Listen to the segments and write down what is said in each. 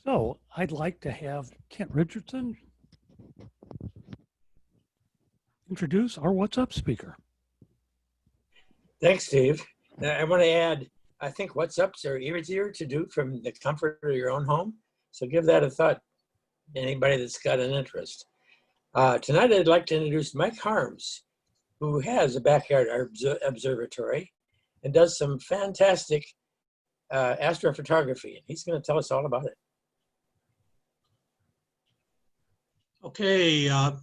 So I'd like to have Kent Richardson introduce our What's Up speaker. Thanks, Steve. I want to add, I think What's Ups are easier to do from the comfort of your own home. So give that a thought, anybody that's got an interest. Tonight, I'd like to introduce Mike Holmes, who has a backyard observatory and does some fantastic astrophotography. He's going to tell us all about it. Okay, I'm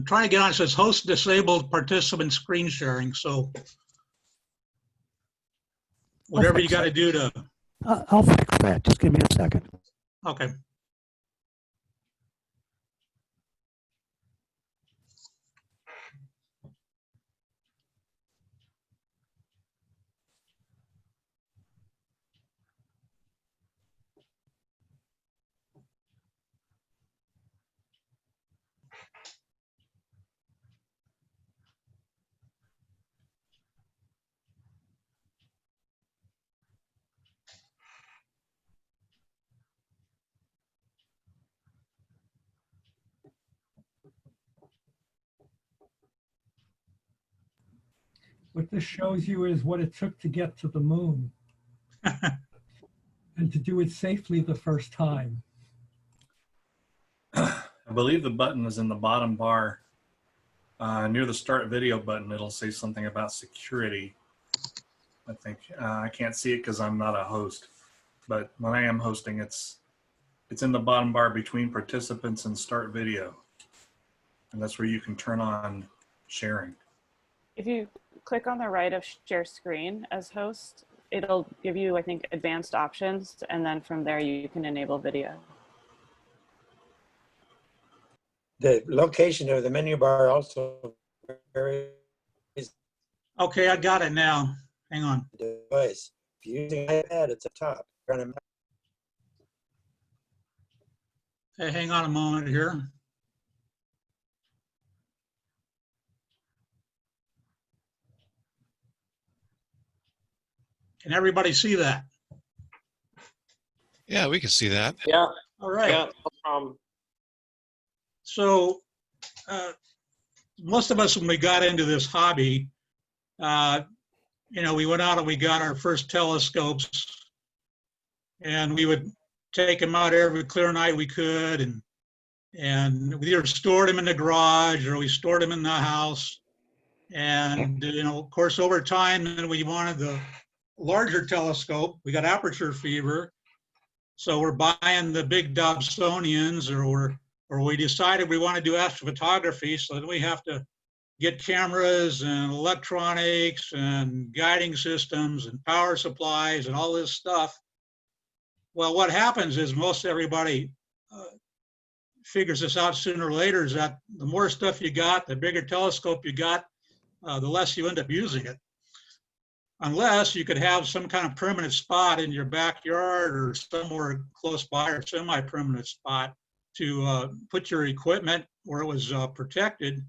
trying to get on. It says host disabled participant screen sharing. So whatever you got to do to. I'll fix that. Just give me a second. Okay. What this shows you is what it took to get to the moon and to do it safely the first time. I believe the button is in the bottom bar near the start video button. It'll say something about security. I think I can't see it because I'm not a host, but when I am hosting, it's in the bottom bar between participants and start video, and that's where you can turn on sharing. If you click on the right of share screen as host, it'll give you, I think, advanced options, and then from there you can enable video. The location of the menu bar also varies Okay, I got it now. Hang on. the device. If you're using an iPad, it's up top. Hey, hang on a moment here. Can everybody see that? Yeah, we can see that. Yeah, All right. yeah, no problem. So most of us, when we got into this hobby, we went out and we got our first telescopes, and we would take them out every clear night we could, and we either stored them in the garage or we stored them in the house. And of course, over time, then we wanted the larger telescope. We got aperture fever, so we're buying the big Dobsonians, or we decided we want to do astrophotography, so then we have to get cameras and electronics and guiding systems and power supplies and all this stuff. Well, what happens is most everybody figures this out sooner or later, is that the more stuff you got, the bigger telescope you got, the less you end up using it. Unless you could have some kind of permanent spot in your backyard or somewhere close by, or semi-permanent spot to put your equipment where it was protected.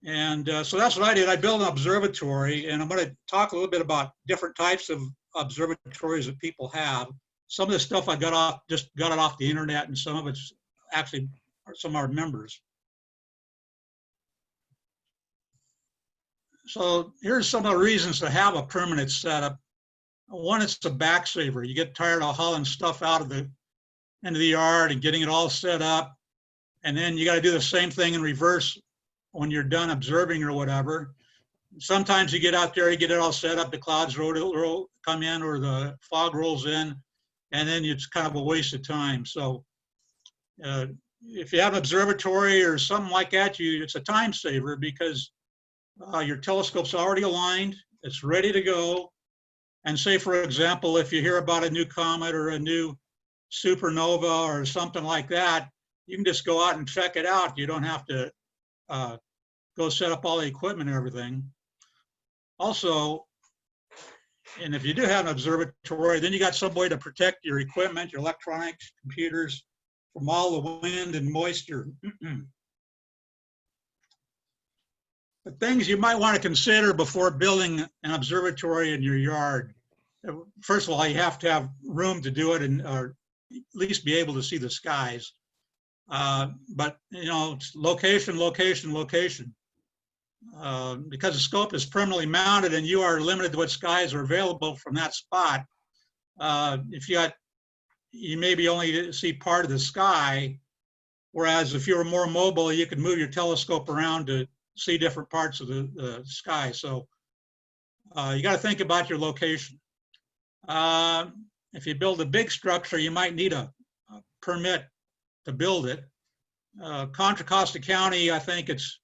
And so that's what I did. I built an observatory, and I'm going to talk a little bit about different types of observatories that people have. Some of the stuff I just got it off the internet, and some of it's actually some of our members. So here's some of the reasons to have a permanent setup. One, it's a back saver. You get tired of hauling stuff out of the into the yard and getting it all set up, and then you got to do the same thing in reverse when you're done observing or whatever. Sometimes you get out there, you get it all set up, the clouds come in or the fog rolls in, and then it's kind of a waste of time. So if you have an observatory or something like that, it's a time saver, because your telescope's already aligned, it's ready to go. And say, for example, if you hear about a new comet or a new supernova or something like that, you can just go out and check it out. You don't have to go set up all the equipment and everything. Also, and if you do have an observatory, then you got some way to protect your equipment, your electronics, computers, from all the wind and moisture. The things you might want to consider before building an observatory in your yard. First of all, you have to have room to do it, and or least be able to see the skies. But you know, it's location, location, location. Because the scope is permanently mounted and you are limited to what skies are available from that spot. If you maybe only see part of the sky, whereas if you were more mobile, you could move your telescope around to see different parts of the sky. So you got to think about your location. If you build a big structure, you might need a permit to build it. Contra Costa County, I think it's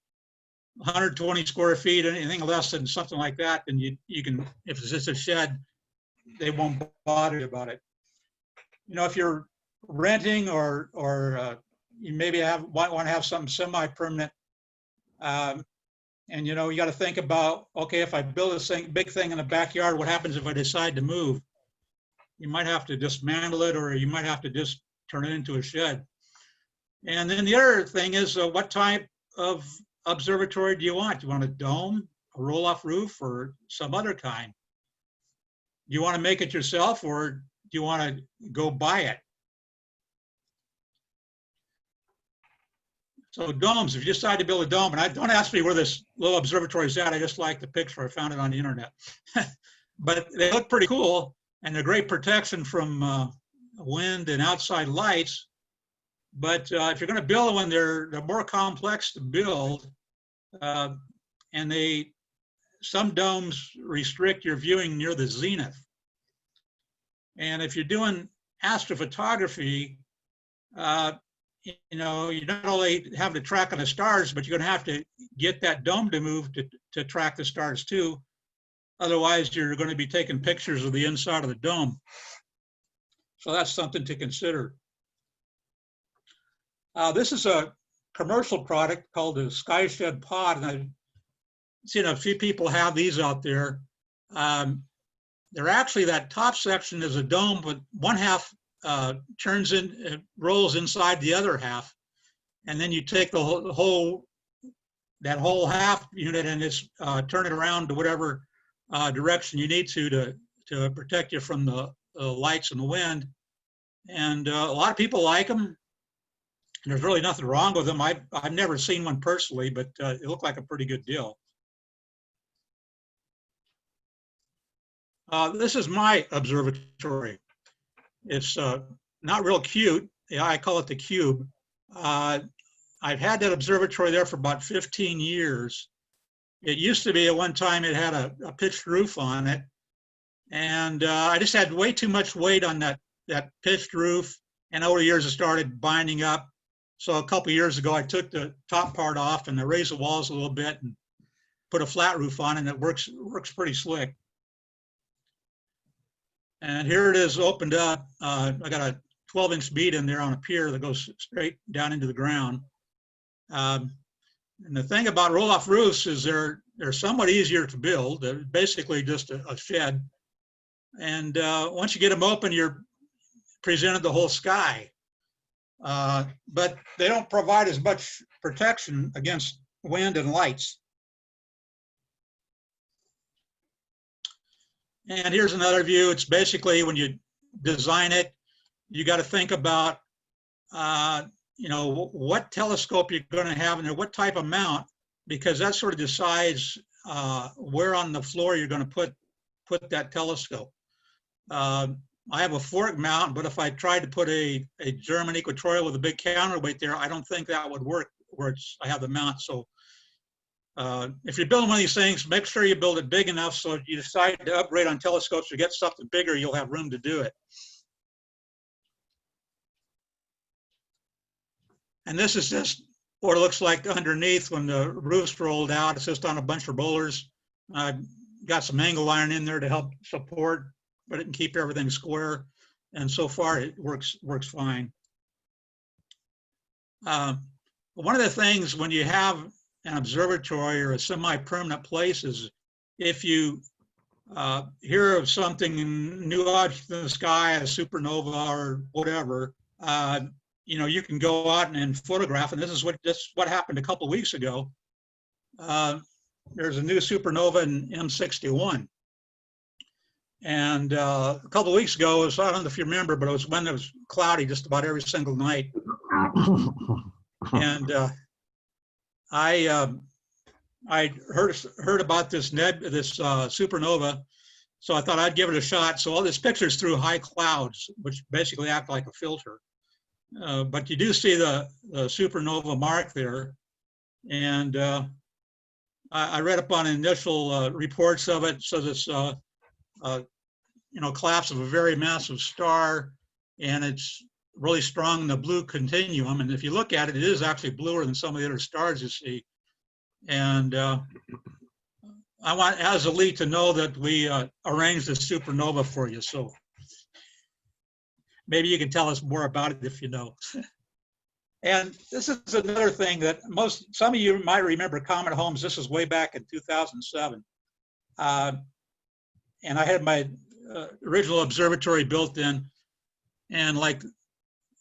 120 square feet. Anything less than something like that, then you can, if it's just a shed, they won't bother you about it. You know, if you're renting or you maybe might want to have something semi-permanent, and you know, you got to think about, okay, if I build this big thing in the backyard, what happens if I decide to move? You might have to dismantle it, or you might have to just turn it into a shed. And then the other thing is, what type of observatory do you want? Do you want a dome, a roll-off roof, or some other kind? Do you want to make it yourself, or do you want to go buy it? So domes, if you decide to build a dome, and don't ask me where this little observatory is at, I just like the picture, I found it on the internet. But they look pretty cool, and they're great protection from wind and outside lights. But if you're going to build one, they're more complex to build, and some domes restrict your viewing near the zenith. And if you're doing astrophotography, you know, you not only have to track on the stars, but you're going to have to get that dome to move to track the stars too. Otherwise, you're going to be taking pictures of the inside of the dome. So that's something to consider. This is a commercial product called the SkyShed Pod, and I've seen a few people have these out there. They're actually, that top section is a dome, but one half rolls inside the other half, and then you take that whole half unit and just turn it around to whatever direction you need to protect you from the lights and the wind. And a lot of people like them. And there's really nothing wrong with them. I've never seen one personally, but it looked like a pretty good deal. This is my observatory. It's not real cute. Yeah, I call it the Cube. I've had that observatory there for about 15 years. It used to be at one time it had a pitched roof on it. And I just had way too much weight on that pitched roof. And over the years it started binding up. So a couple of years ago, I took the top part off and I raised the walls a little bit and put a flat roof on, and it works pretty slick. And here it is opened up. I got a 12-inch bead in there on a pier that goes straight down into the ground. And the thing about roll-off roofs is they're somewhat easier to build. They're basically just a shed. And once you get them open, you're presented the whole sky. But they don't provide as much protection against wind and lights. And here's another view. It's basically, when you design it, you got to think about, you know, what telescope you're going to have and what type of mount, because that sort of decides where on the floor you're going to put that telescope. I have a fork mount, but if I tried to put a German equatorial with a big counterweight there, I don't think that would work where I have the mount. So if you're building one of these things, make sure you build it big enough so if you decide to upgrade on telescopes or get something bigger, you'll have room to do it. And this is just what it looks like underneath when the roof's rolled out. It's just on a bunch of rollers. I've got some angle iron in there to help support, but it can keep everything square. And so far it works fine. One of the things when you have an observatory or a semi-permanent place is if you hear of something, new object in the sky, a supernova or whatever, you know, you can go out and photograph. And this is what happened a couple of weeks ago. There's a new supernova in M61. And a couple of weeks ago, so I don't know if you remember, but it was when it was cloudy just about every single night. And I heard about this supernova, so I thought I'd give it a shot. So all this pictures through high clouds, which basically act like a filter. But you do see the supernova mark there. And I read up on initial reports of it. So this, collapse of a very massive star, and it's really strong in the blue continuum. And if you look at it, it is actually bluer than some of the other stars you see. And I want Azalee to know that we arranged this supernova for you. So maybe you can tell us more about it if you know. And this is another thing that some of you might remember Comet Holmes. This is way back in 2007. And I had my original observatory built in. And like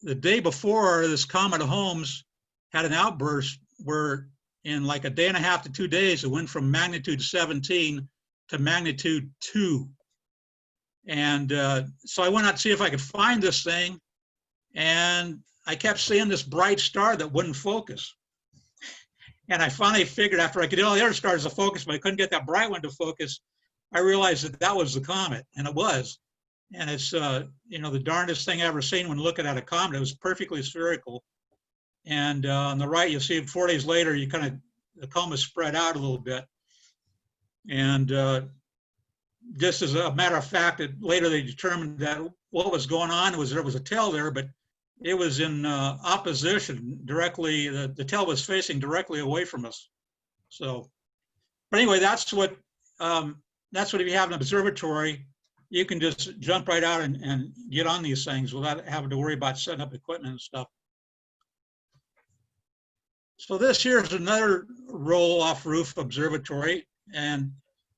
the day before, this Comet Holmes had an outburst where in like a day and a half to 2 days, it went from magnitude 17 to magnitude 2. And so I went out to see if I could find this thing. And I kept seeing this bright star that wouldn't focus. And I finally figured after I could get all the other stars to focus, but I couldn't get that bright one to focus, I realized that that was the comet, and it was. And it's, the darndest thing I ever seen when looking at a comet. It was perfectly spherical. And on the right, you'll see 4 days later, the comet spread out a little bit. And just as a matter of fact, later they determined that what was going on was there was a tail there, but it was in opposition directly. The tail was facing directly away from us. So, but anyway, that's what if you have an observatory, you can just jump right out and get on these things without having to worry about setting up equipment and stuff. So this here is another roll-off roof observatory, and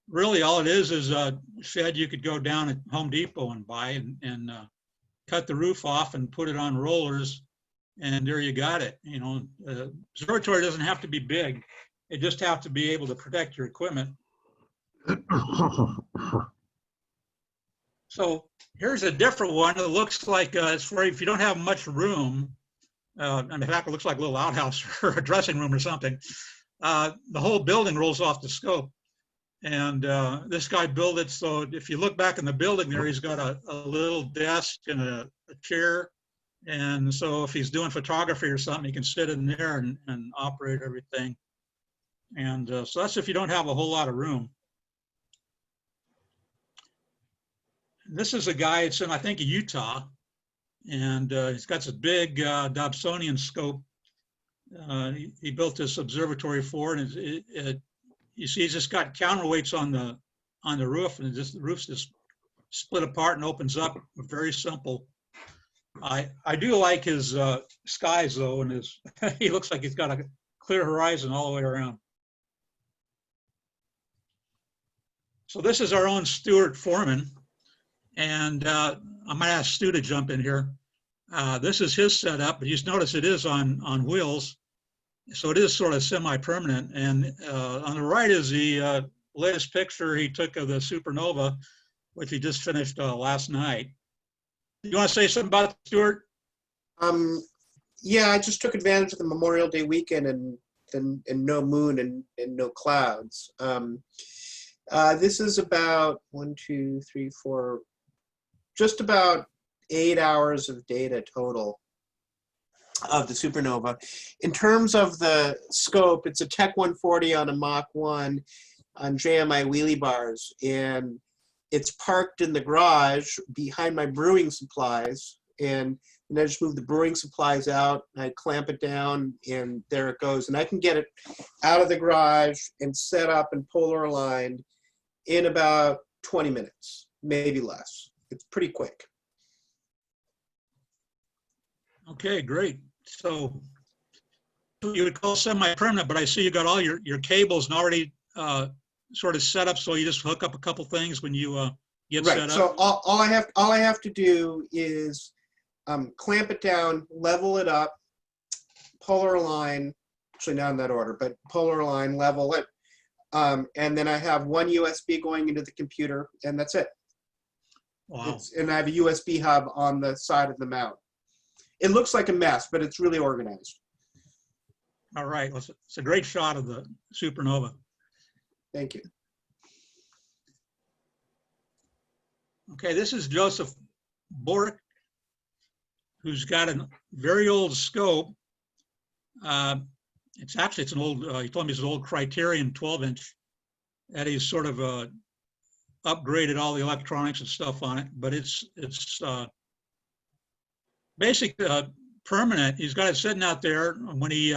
really all it is a shed you could go down at Home Depot and buy and cut the roof off and put it on rollers, and there you got it. Observatory doesn't have to be big. It just have to be able to protect your equipment. So here's a different one. It looks like it's for if you don't have much room. In fact, it looks like a little outhouse or a dressing room or something. The whole building rolls off the scope. And this guy built it so if you look back in the building there, he's got a little desk and a chair. And so if he's doing photography or something, he can sit in there and operate everything. And so that's if you don't have a whole lot of room. This is a guy, it's in, I think, Utah. And he's got this big Dobsonian scope. He built this observatory for it. And you see, he's just got counterweights on the roof, and the roof's just split apart and opens up. Very simple. I do like his skies though, and he looks like he's got a clear horizon all the way around. So this is our own Stuart Foreman, and I might ask Stu to jump in here. This is his setup, but you notice it is on wheels. So it is sort of semi-permanent. And on the right is the latest picture he took of the supernova, which he just finished last night. You want to say something about it, Stuart? Yeah, I just took advantage of the Memorial Day weekend and no moon and no clouds. This is about 1, 2, 3, 4, just about 8 hours of data total of the supernova. In terms of the scope, it's a Tech 140 on a Mach 1 on JMI wheelie bars, and it's parked in the garage behind my brewing supplies, and I just move the brewing supplies out, and I clamp it down, and there it goes. And I can get it out of the garage and set up and polar aligned in about 20 minutes, maybe less. It's pretty quick. Okay, great. So you would call semi-permanent, but I see you got all your cables and already sort of set up, so you just hook up a couple things when you get set up. Right. So all I have to do is clamp it down, level it up, polar align. Actually, not in that order, but polar align, level it, and then I have one USB going into the computer, and that's it. Wow. And I have a USB hub on the side of the mount. It looks like a mess, but it's really organized. All right. Well, it's a great shot of the supernova. Thank you. Okay, this is Joseph Bourque, who's got a very old scope. It's an old, he told me it's an old Criterion 12-inch that he's sort of upgraded all the electronics and stuff on it, but it's basically permanent. He's got it sitting out there. When he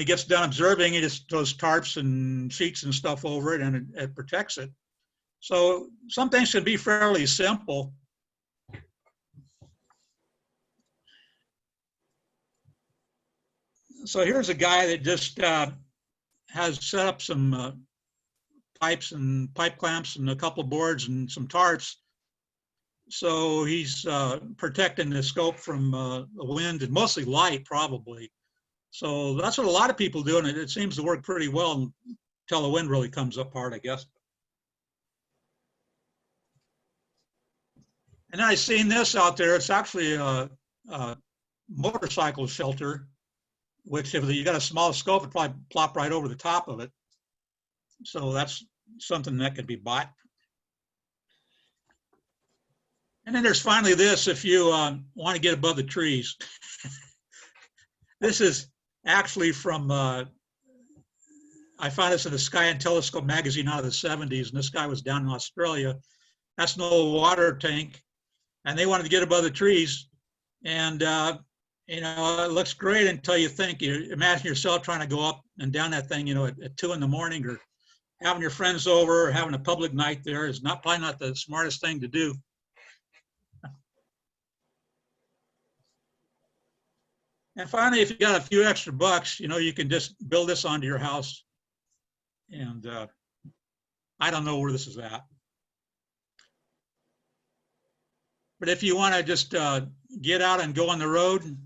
gets done observing, he just throws tarps and sheets and stuff over it, and it protects it. So some things can be fairly simple. So here's a guy that just has set up some pipes and pipe clamps and a couple boards and some tarps. So he's protecting the scope from the wind and mostly light, probably. So that's what a lot of people do, and it seems to work pretty well until the wind really comes up hard, I guess. And then I seen this out there. It's actually a motorcycle shelter, which if you got a small scope, it'd probably plop right over the top of it. So that's something that could be bought. And then there's finally this, if you want to get above the trees. This is actually from, I found this in the Sky and Telescope magazine out of the 70s, and this guy was down in Australia. That's an old water tank, and they wanted to get above the trees. And, you know, it looks great until you imagine yourself trying to go up and down that thing, you know, at 2 in the morning, or having your friends over, or having a public night there is probably not the smartest thing to do. And finally, if you got a few extra bucks, you know, you can just build this onto your house. And I don't know where this is at. But if you want to just get out and go on the road,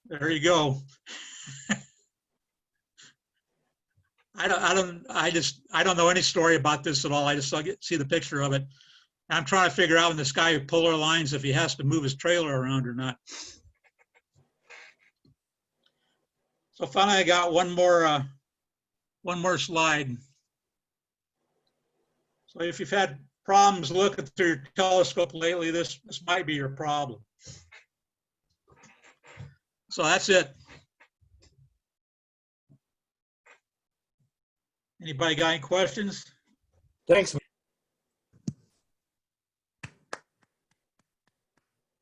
there you go. I don't know any story about this at all. I just see the picture of it. I'm trying to figure out in the sky with polar lines if he has to move his trailer around or not. So finally, I got one more slide. So if you've had problems looking through your telescope lately, this might be your problem. So that's it. Anybody got any questions? Thanks.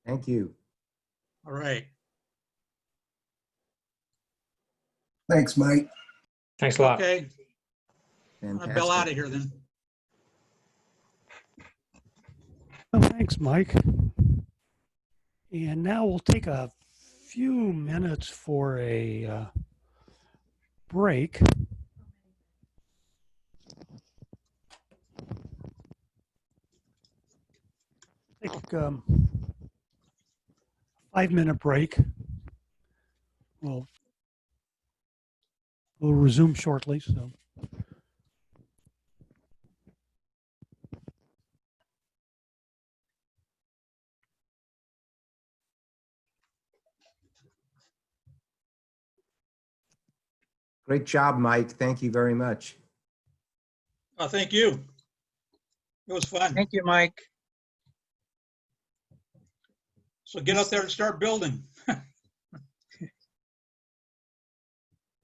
Thank you. All right. Thanks, Mike. Thanks a lot. Okay. I'm gonna bail out of Fantastic. here then. Well, thanks, Mike. And now we'll take a few minutes for a break. Take a 5-minute break. We'll resume shortly. So. Great job, Mike. Thank you very much. Oh, thank you. It was fun. Thank you, Mike. So get out there and start building.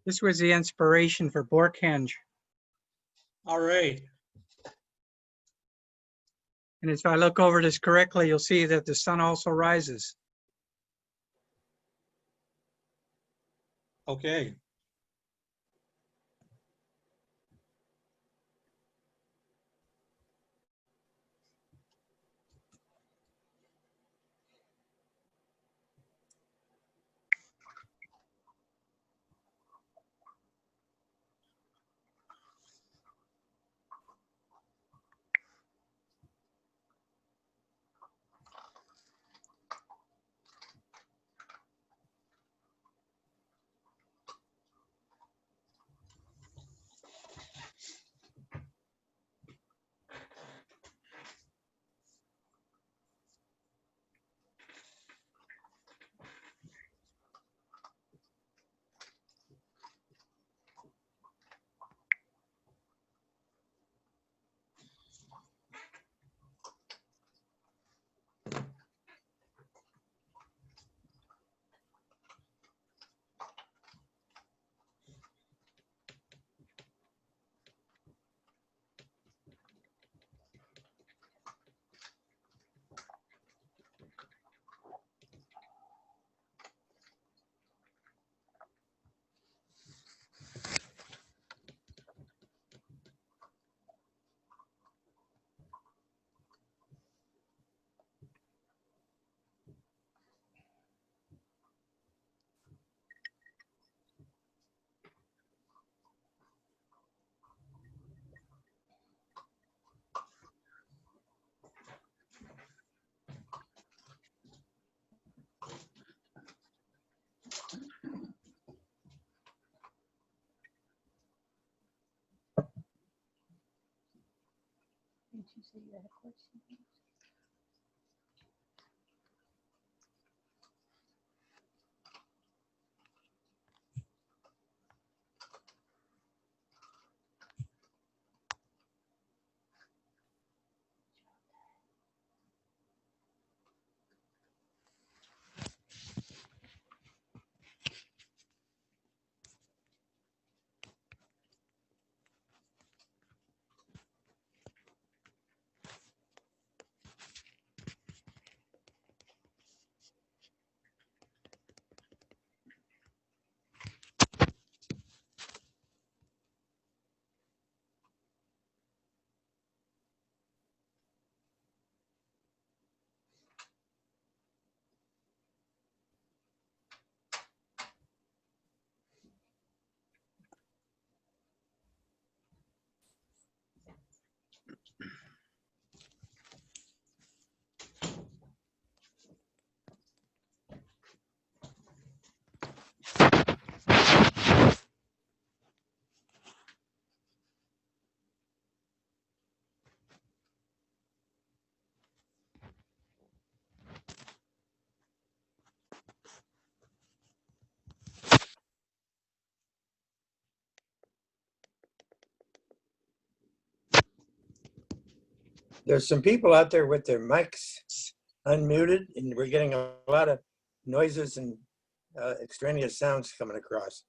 This was the inspiration for Bourque. All right. And if I look over this correctly, you'll see that the sun also rises. Okay. There's some people out there with their mics unmuted, and we're getting a lot of noises and extraneous sounds coming across.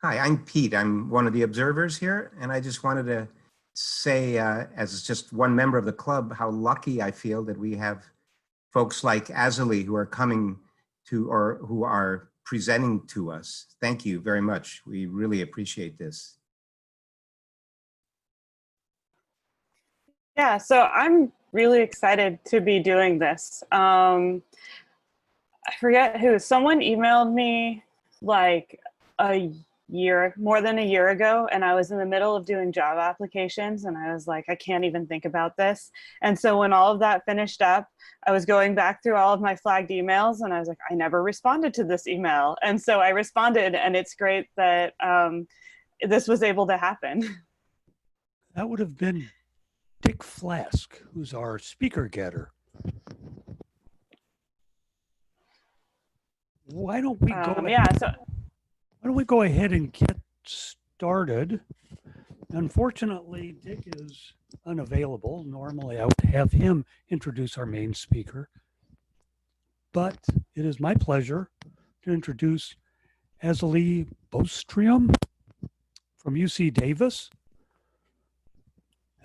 Hi, I'm Pete. I'm one of the observers here, and I just wanted to say, as just one member of the club, how lucky I feel that we have folks like Azalee who are coming to, or who are presenting to us. Thank you very much. We really appreciate this. Yeah, so I'm really excited to be doing this. I forget who, someone emailed me like more than a year ago, and I was in the middle of doing job applications, and I was like, I can't even think about this. And so when all of that finished up, I was going back through all of my flagged emails, and I was like, I never responded to this email. And so I responded, and it's great that this was able to happen. That would have been Dick Flask, who's our speaker getter. Why don't we go? Yeah, so why don't we go ahead and get started? Unfortunately, Dick is unavailable. Normally, I would have him introduce our main speaker, but it is my pleasure to introduce Azalee Bostroem from UC Davis.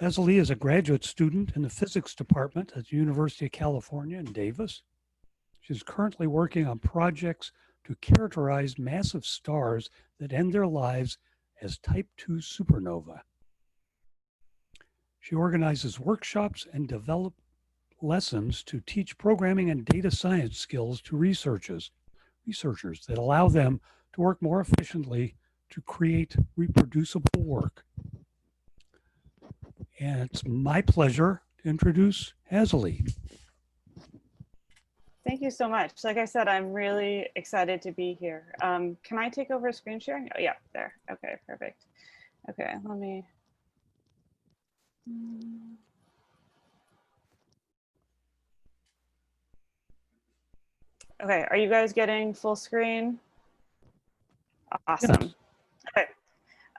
Azalee is a graduate student in the physics department at the University of California in Davis. She's currently working on projects to characterize massive stars that end their lives as type 2 supernova. She organizes workshops and develops lessons to teach programming and data science skills to researchers that allow them to work more efficiently to create reproducible work. And it's my pleasure to introduce Azalee. Thank you so much. Like I said, I'm really excited to be here. Can I take over screen sharing? Oh yeah, there. Okay, perfect. Okay, let me. Okay, are you guys getting full screen? Awesome. Yes.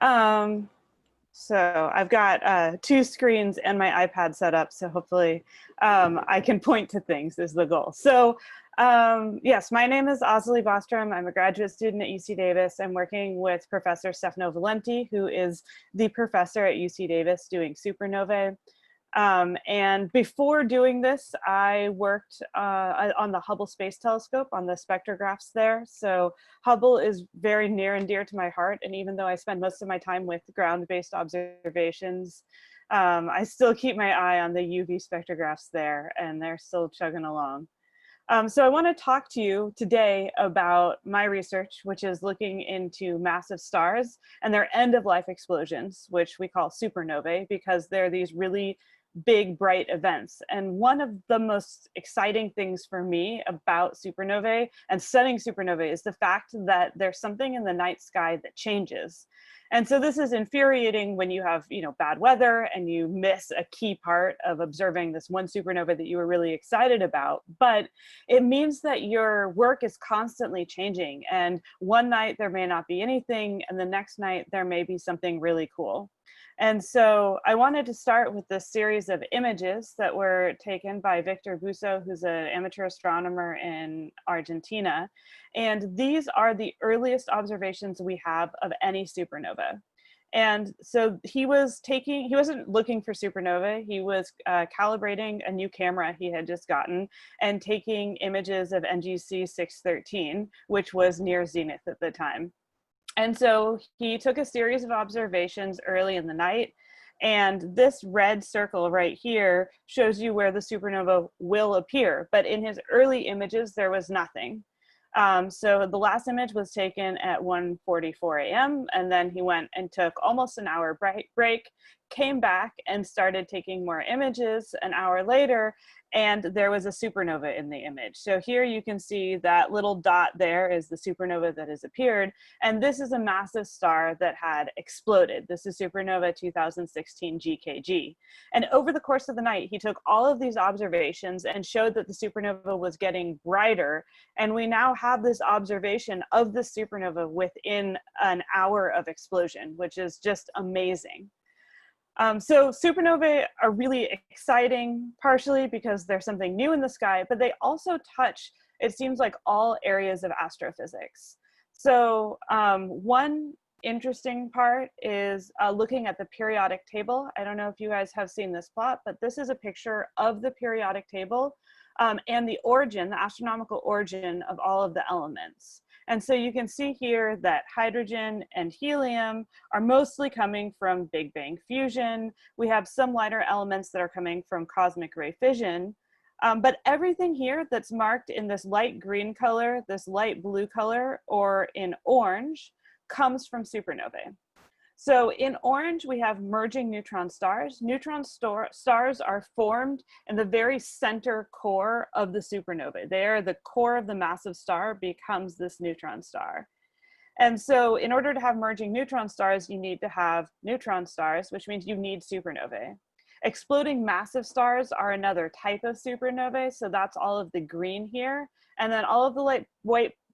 Okay. So I've got 2 screens and my iPad set up, so hopefully I can point to things is the goal. So yes, my name is Azalee Bostroem. I'm a graduate student at UC Davis. I'm working with Professor Stefano Valenti, who is the professor at UC Davis doing supernovae. And before doing this, I worked on the Hubble Space Telescope on the spectrographs there. So Hubble is very near and dear to my heart. And even though I spend most of my time with ground-based observations, I still keep my eye on the UV spectrographs there, and they're still chugging along. So I want to talk to you today about my research, which is looking into massive stars and their end-of-life explosions, which we call supernovae, because they're these really big, bright events. And one of the most exciting things for me about supernovae and studying supernovae is the fact that there's something in the night sky that changes. And so this is infuriating when you have, bad weather and you miss a key part of observing this one supernova that you were really excited about. But it means that your work is constantly changing. And one night there may not be anything, and the next night there may be something really cool. And so I wanted to start with this series of images that were taken by Victor Busso, who's an amateur astronomer in Argentina. And these are the earliest observations we have of any supernova. And so he wasn't looking for supernovae, he was calibrating a new camera he had just gotten and taking images of NGC 613, which was near zenith at the time. And so he took a series of observations early in the night, and this red circle right here shows you where the supernova will appear. But in his early images, there was nothing. So the last image was taken at 1:44 a.m. and then he went and took almost an hour break, came back and started taking more images an hour later, and there was a supernova in the image. So here you can see that little dot there is the supernova that has appeared, and this is a massive star that had exploded. This is supernova 2016 GKG. And over the course of the night, he took all of these observations and showed that the supernova was getting brighter, and we now have this observation of the supernova within an hour of explosion, which is just amazing. So supernovae are really exciting, partially because there's something new in the sky, but they also touch, it seems like, all areas of astrophysics. So one interesting part is looking at the periodic table. I don't know if you guys have seen this plot, but this is a picture of the periodic table and the origin, the astronomical origin of all of the elements. And so you can see here that hydrogen and helium are mostly coming from Big Bang fusion. We have some lighter elements that are coming from cosmic ray fission. But everything here that's marked in this light green color, this light blue color, or in orange, comes from supernovae. So in orange, we have merging neutron stars. Neutron stars are formed in the very center core of the supernova. They are the core of the massive star becomes this neutron star. And so in order to have merging neutron stars, you need to have neutron stars, which means you need supernovae. Exploding massive stars are another type of supernovae. So that's all of the green here. And then all of the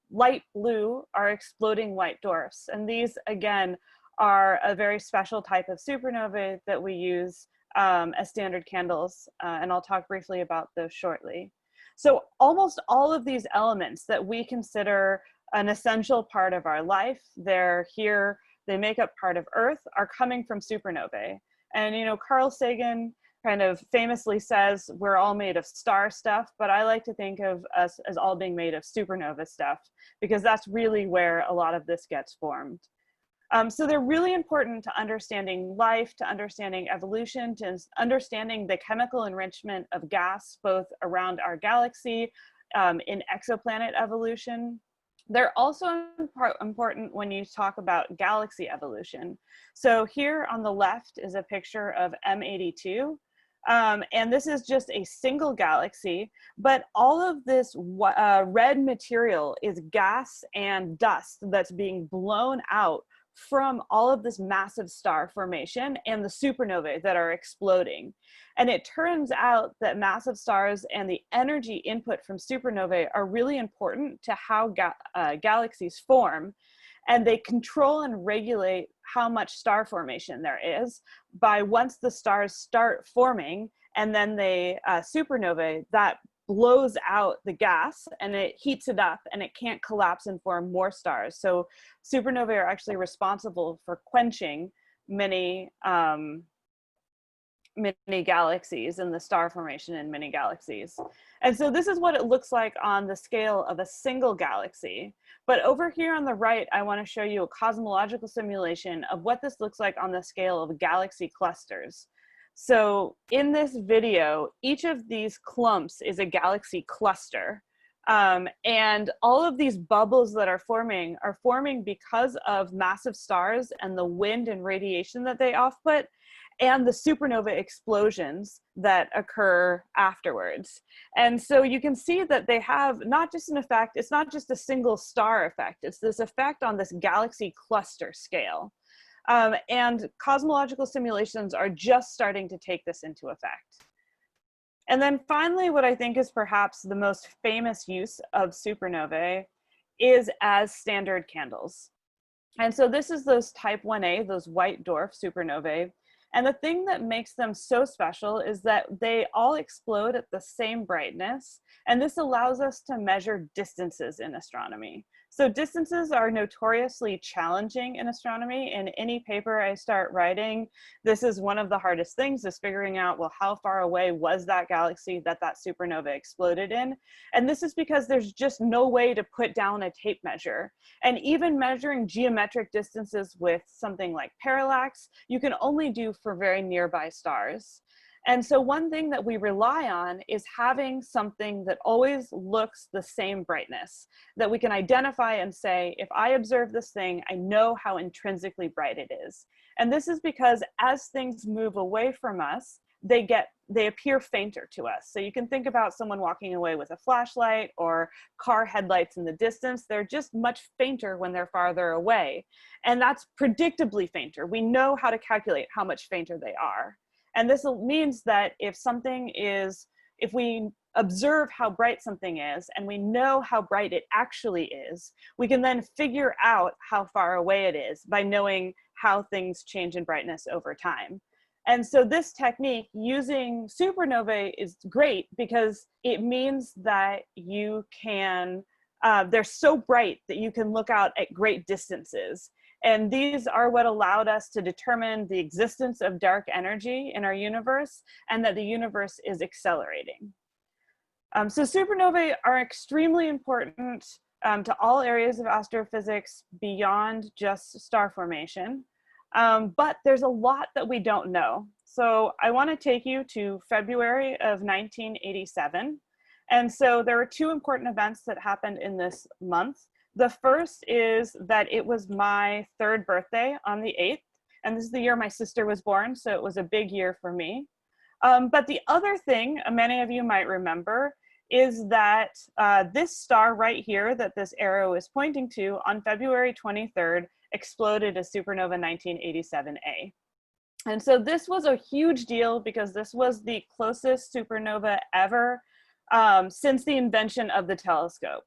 light blue are exploding white dwarfs. And these, again, are a very special type of supernovae that we use as standard candles, and I'll talk briefly about those shortly. So almost all of these elements that we consider an essential part of our life, they're here, they make up part of Earth, are coming from supernovae. And, you know, Carl Sagan kind of famously says we're all made of star stuff, but I like to think of us as all being made of supernova stuff, because that's really where a lot of this gets formed. So they're really important to understanding life, to understanding evolution, to understanding the chemical enrichment of gas, both around our galaxy, in exoplanet evolution. They're also important when you talk about galaxy evolution. So here on the left is a picture of M82. And this is just a single galaxy, but all of this red material is gas and dust that's being blown out from all of this massive star formation and the supernovae that are exploding. And it turns out that massive stars and the energy input from supernovae are really important to how galaxies form. And they control and regulate how much star formation there is by once the stars start forming, and then they supernovae, that blows out the gas and it heats it up and it can't collapse and form more stars. So supernovae are actually responsible for quenching many galaxies and the star formation in many galaxies. And so this is what it looks like on the scale of a single galaxy. But over here on the right, I want to show you a cosmological simulation of what this looks like on the scale of galaxy clusters. So in this video, each of these clumps is a galaxy cluster. And all of these bubbles that are forming because of massive stars and the wind and radiation that they offput, and the supernova explosions that occur afterwards. And so you can see that they have not just an effect, it's not just a single star effect, it's this effect on this galaxy cluster scale. And cosmological simulations are just starting to take this into effect. And then finally, what I think is perhaps the most famous use of supernovae is as standard candles. And so this is those type 1a, those white dwarf supernovae. And the thing that makes them so special is that they all explode at the same brightness. And this allows us to measure distances in astronomy. So distances are notoriously challenging in astronomy. In any paper I start writing, this is one of the hardest things, is figuring out, well, how far away was that galaxy that supernova exploded in? And this is because there's just no way to put down a tape measure. And even measuring geometric distances with something like parallax, you can only do for very nearby stars. And so one thing that we rely on is having something that always looks the same brightness, that we can identify and say, if I observe this thing, I know how intrinsically bright it is. And this is because as things move away from us, they appear fainter to us. So you can think about someone walking away with a flashlight or car headlights in the distance. They're just much fainter when they're farther away. And that's predictably fainter. We know how to calculate how much fainter they are. And this means that if we observe how bright something is and we know how bright it actually is, we can then figure out how far away it is by knowing how things change in brightness over time. And so this technique using supernovae is great because it means that you can, they're so bright that you can look out at great distances. And these are what allowed us to determine the existence of dark energy in our universe and that the universe is accelerating. So supernovae are extremely important to all areas of astrophysics beyond just star formation. But there's a lot that we don't know. So I want to take you to February of 1987. And so there were two important events that happened in this month. The first is that it was my third birthday on the 8th, and this is the year my sister was born, so it was a big year for me. But the other thing, many of you might remember, is that this star right here that this arrow is pointing to on February 23rd exploded as supernova 1987A. And so this was a huge deal because this was the closest supernova ever since the invention of the telescope.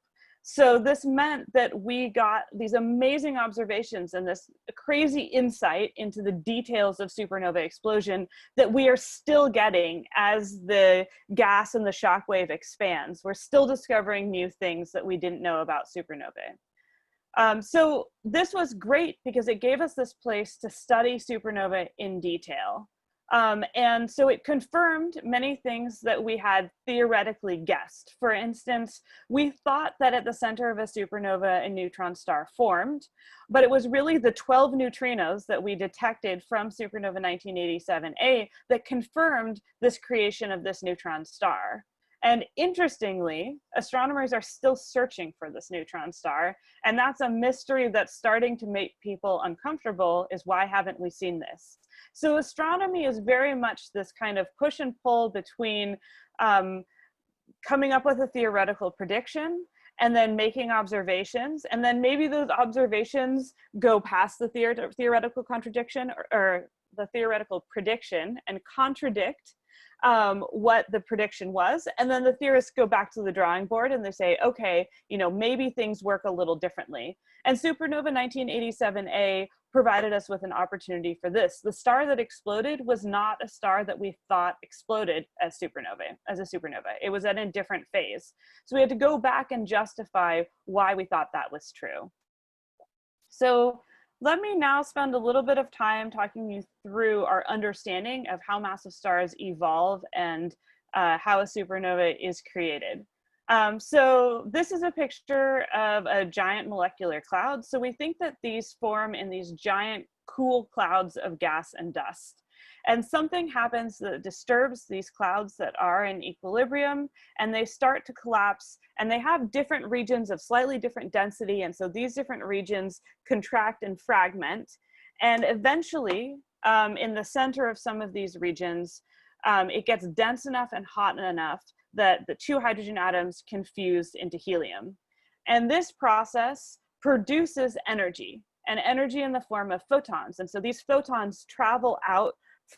So this meant that we got these amazing observations and this crazy insight into the details of supernova explosion that we are still getting as the gas and the shock wave expands. We're still discovering new things that we didn't know about supernovae. So this was great because it gave us this place to study supernova in detail. And so it confirmed many things that we had theoretically guessed. For instance, we thought that at the center of a supernova, a neutron star formed, but it was really the 12 neutrinos that we detected from supernova 1987A that confirmed this creation of this neutron star. And interestingly, astronomers are still searching for this neutron star, and that's a mystery that's starting to make people uncomfortable, is why haven't we seen this? So astronomy is very much this kind of push and pull between coming up with a theoretical prediction and then making observations, and then maybe those observations go past the theoretical contradiction or the theoretical prediction and contradict what the prediction was, and then the theorists go back to the drawing board and they say, okay, you know, maybe things work a little differently. And supernova 1987A provided us with an opportunity for this. The star that exploded was not a star that we thought exploded as a supernova. It was at a different phase. So we had to go back and justify why we thought that was true. So let me now spend a little bit of time talking you through our understanding of how massive stars evolve and how a supernova is created. So this is a picture of a giant molecular cloud. So we think that these form in these giant cool clouds of gas and dust. And something happens that disturbs these clouds that are in equilibrium, and they start to collapse, and they have different regions of slightly different density. And so these different regions contract and fragment. And eventually, in the center of some of these regions, it gets dense enough and hot enough that the two hydrogen atoms can fuse into helium. And this process produces energy, and energy in the form of photons. And so these photons travel out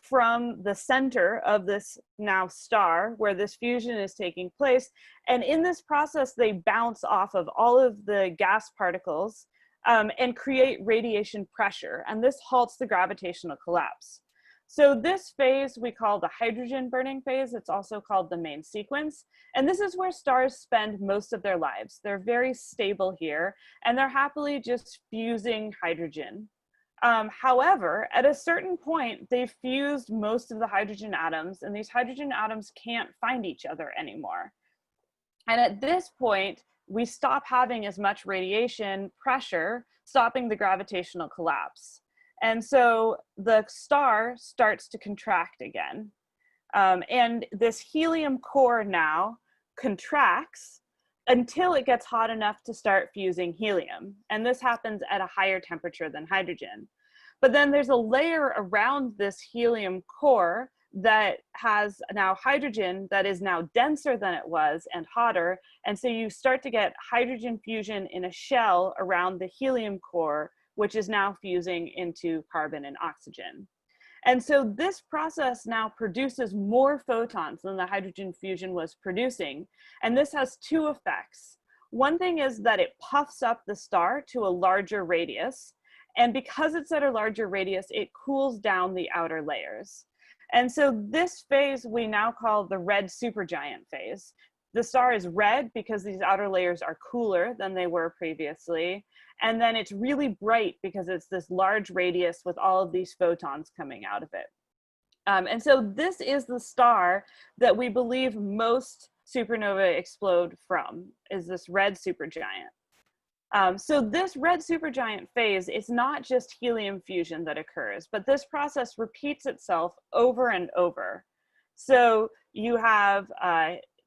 from the center of this now star where this fusion is taking place. And in this process, they bounce off of all of the gas particles and create radiation pressure. And this halts the gravitational collapse. So this phase we call the hydrogen burning phase. It's also called the main sequence. And this is where stars spend most of their lives. They're very stable here, and they're happily just fusing hydrogen. However, at a certain point, they've fused most of the hydrogen atoms, and these hydrogen atoms can't find each other anymore. And at this point, we stop having as much radiation pressure, stopping the gravitational collapse. And so the star starts to contract again. And this helium core now contracts until it gets hot enough to start fusing helium. And this happens at a higher temperature than hydrogen. But then there's a layer around this helium core that has now hydrogen that is now denser than it was and hotter. And so you start to get hydrogen fusion in a shell around the helium core, which is now fusing into carbon and oxygen. And so this process now produces more photons than the hydrogen fusion was producing. And this has two effects. One thing is that it puffs up the star to a larger radius. And because it's at a larger radius, it cools down the outer layers. And so this phase we now call the red supergiant phase. The star is red because these outer layers are cooler than they were previously. And then it's really bright because it's this large radius with all of these photons coming out of it. And so this is the star that we believe most supernovae explode from, is this red supergiant. So this red supergiant phase is not just helium fusion that occurs, but this process repeats itself over and over. So you have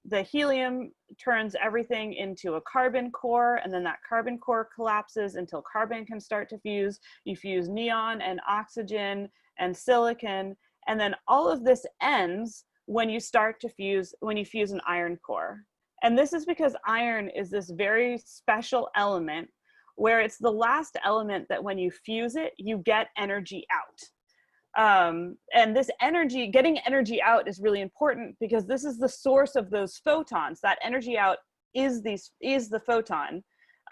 the helium turns everything into a carbon core, and then that carbon core collapses until carbon can start to fuse. You fuse neon and oxygen and silicon, and then all of this ends when you start to fuse, when you fuse an iron core. And this is because iron is this very special element where it's the last element that when you fuse it, you get energy out. And this energy, getting energy out is really important because this is the source of those photons. That energy out is the photon.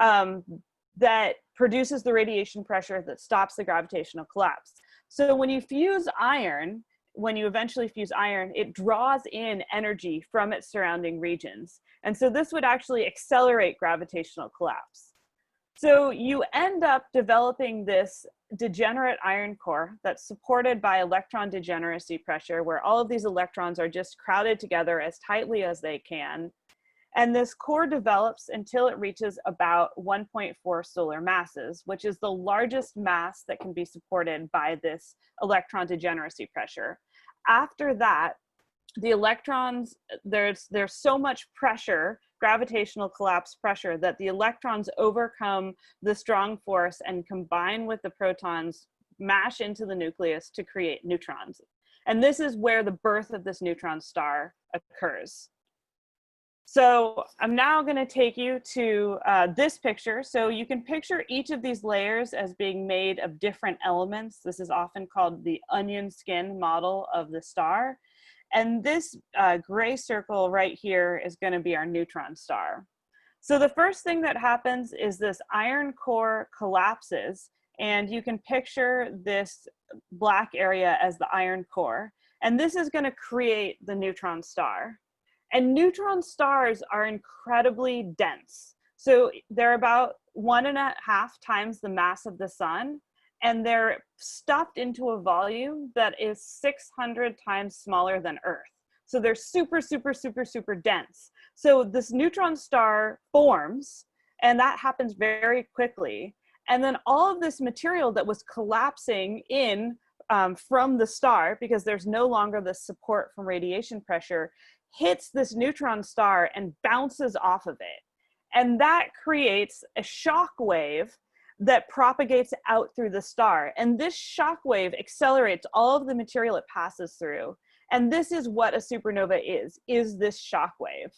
that produces the radiation pressure that stops the gravitational collapse. So when you fuse iron, when you eventually fuse iron, it draws in energy from its surrounding regions. And so this would actually accelerate gravitational collapse. So you end up developing this degenerate iron core that's supported by electron degeneracy pressure, where all of these electrons are just crowded together as tightly as they can. And this core develops until it reaches about 1.4 solar masses, which is the largest mass that can be supported by this electron degeneracy pressure. After that, the electrons, there's so much pressure, gravitational collapse pressure, that the electrons overcome the strong force and combine with the protons, mash into the nucleus to create neutrons. And this is where the birth of this neutron star occurs. So I'm now going to take you to this picture. So you can picture each of these layers as being made of different elements. This is often called the onion skin model of the star. And this gray circle right here is going to be our neutron star. So the first thing that happens is this iron core collapses, and you can picture this black area as the iron core. And this is going to create the neutron star. And neutron stars are incredibly dense. So they're about 1.5 times the mass of the sun, and they're stuffed into a volume that is 600 times smaller than Earth. So they're super, super, super, super dense. So this neutron star forms, and that happens very quickly. And then all of this material that was collapsing in from the star, because there's no longer the support from radiation pressure, hits this neutron star and bounces off of it. And that creates a shock wave that propagates out through the star. And this shock wave accelerates all of the material it passes through. And this is what a supernova is this shock wave.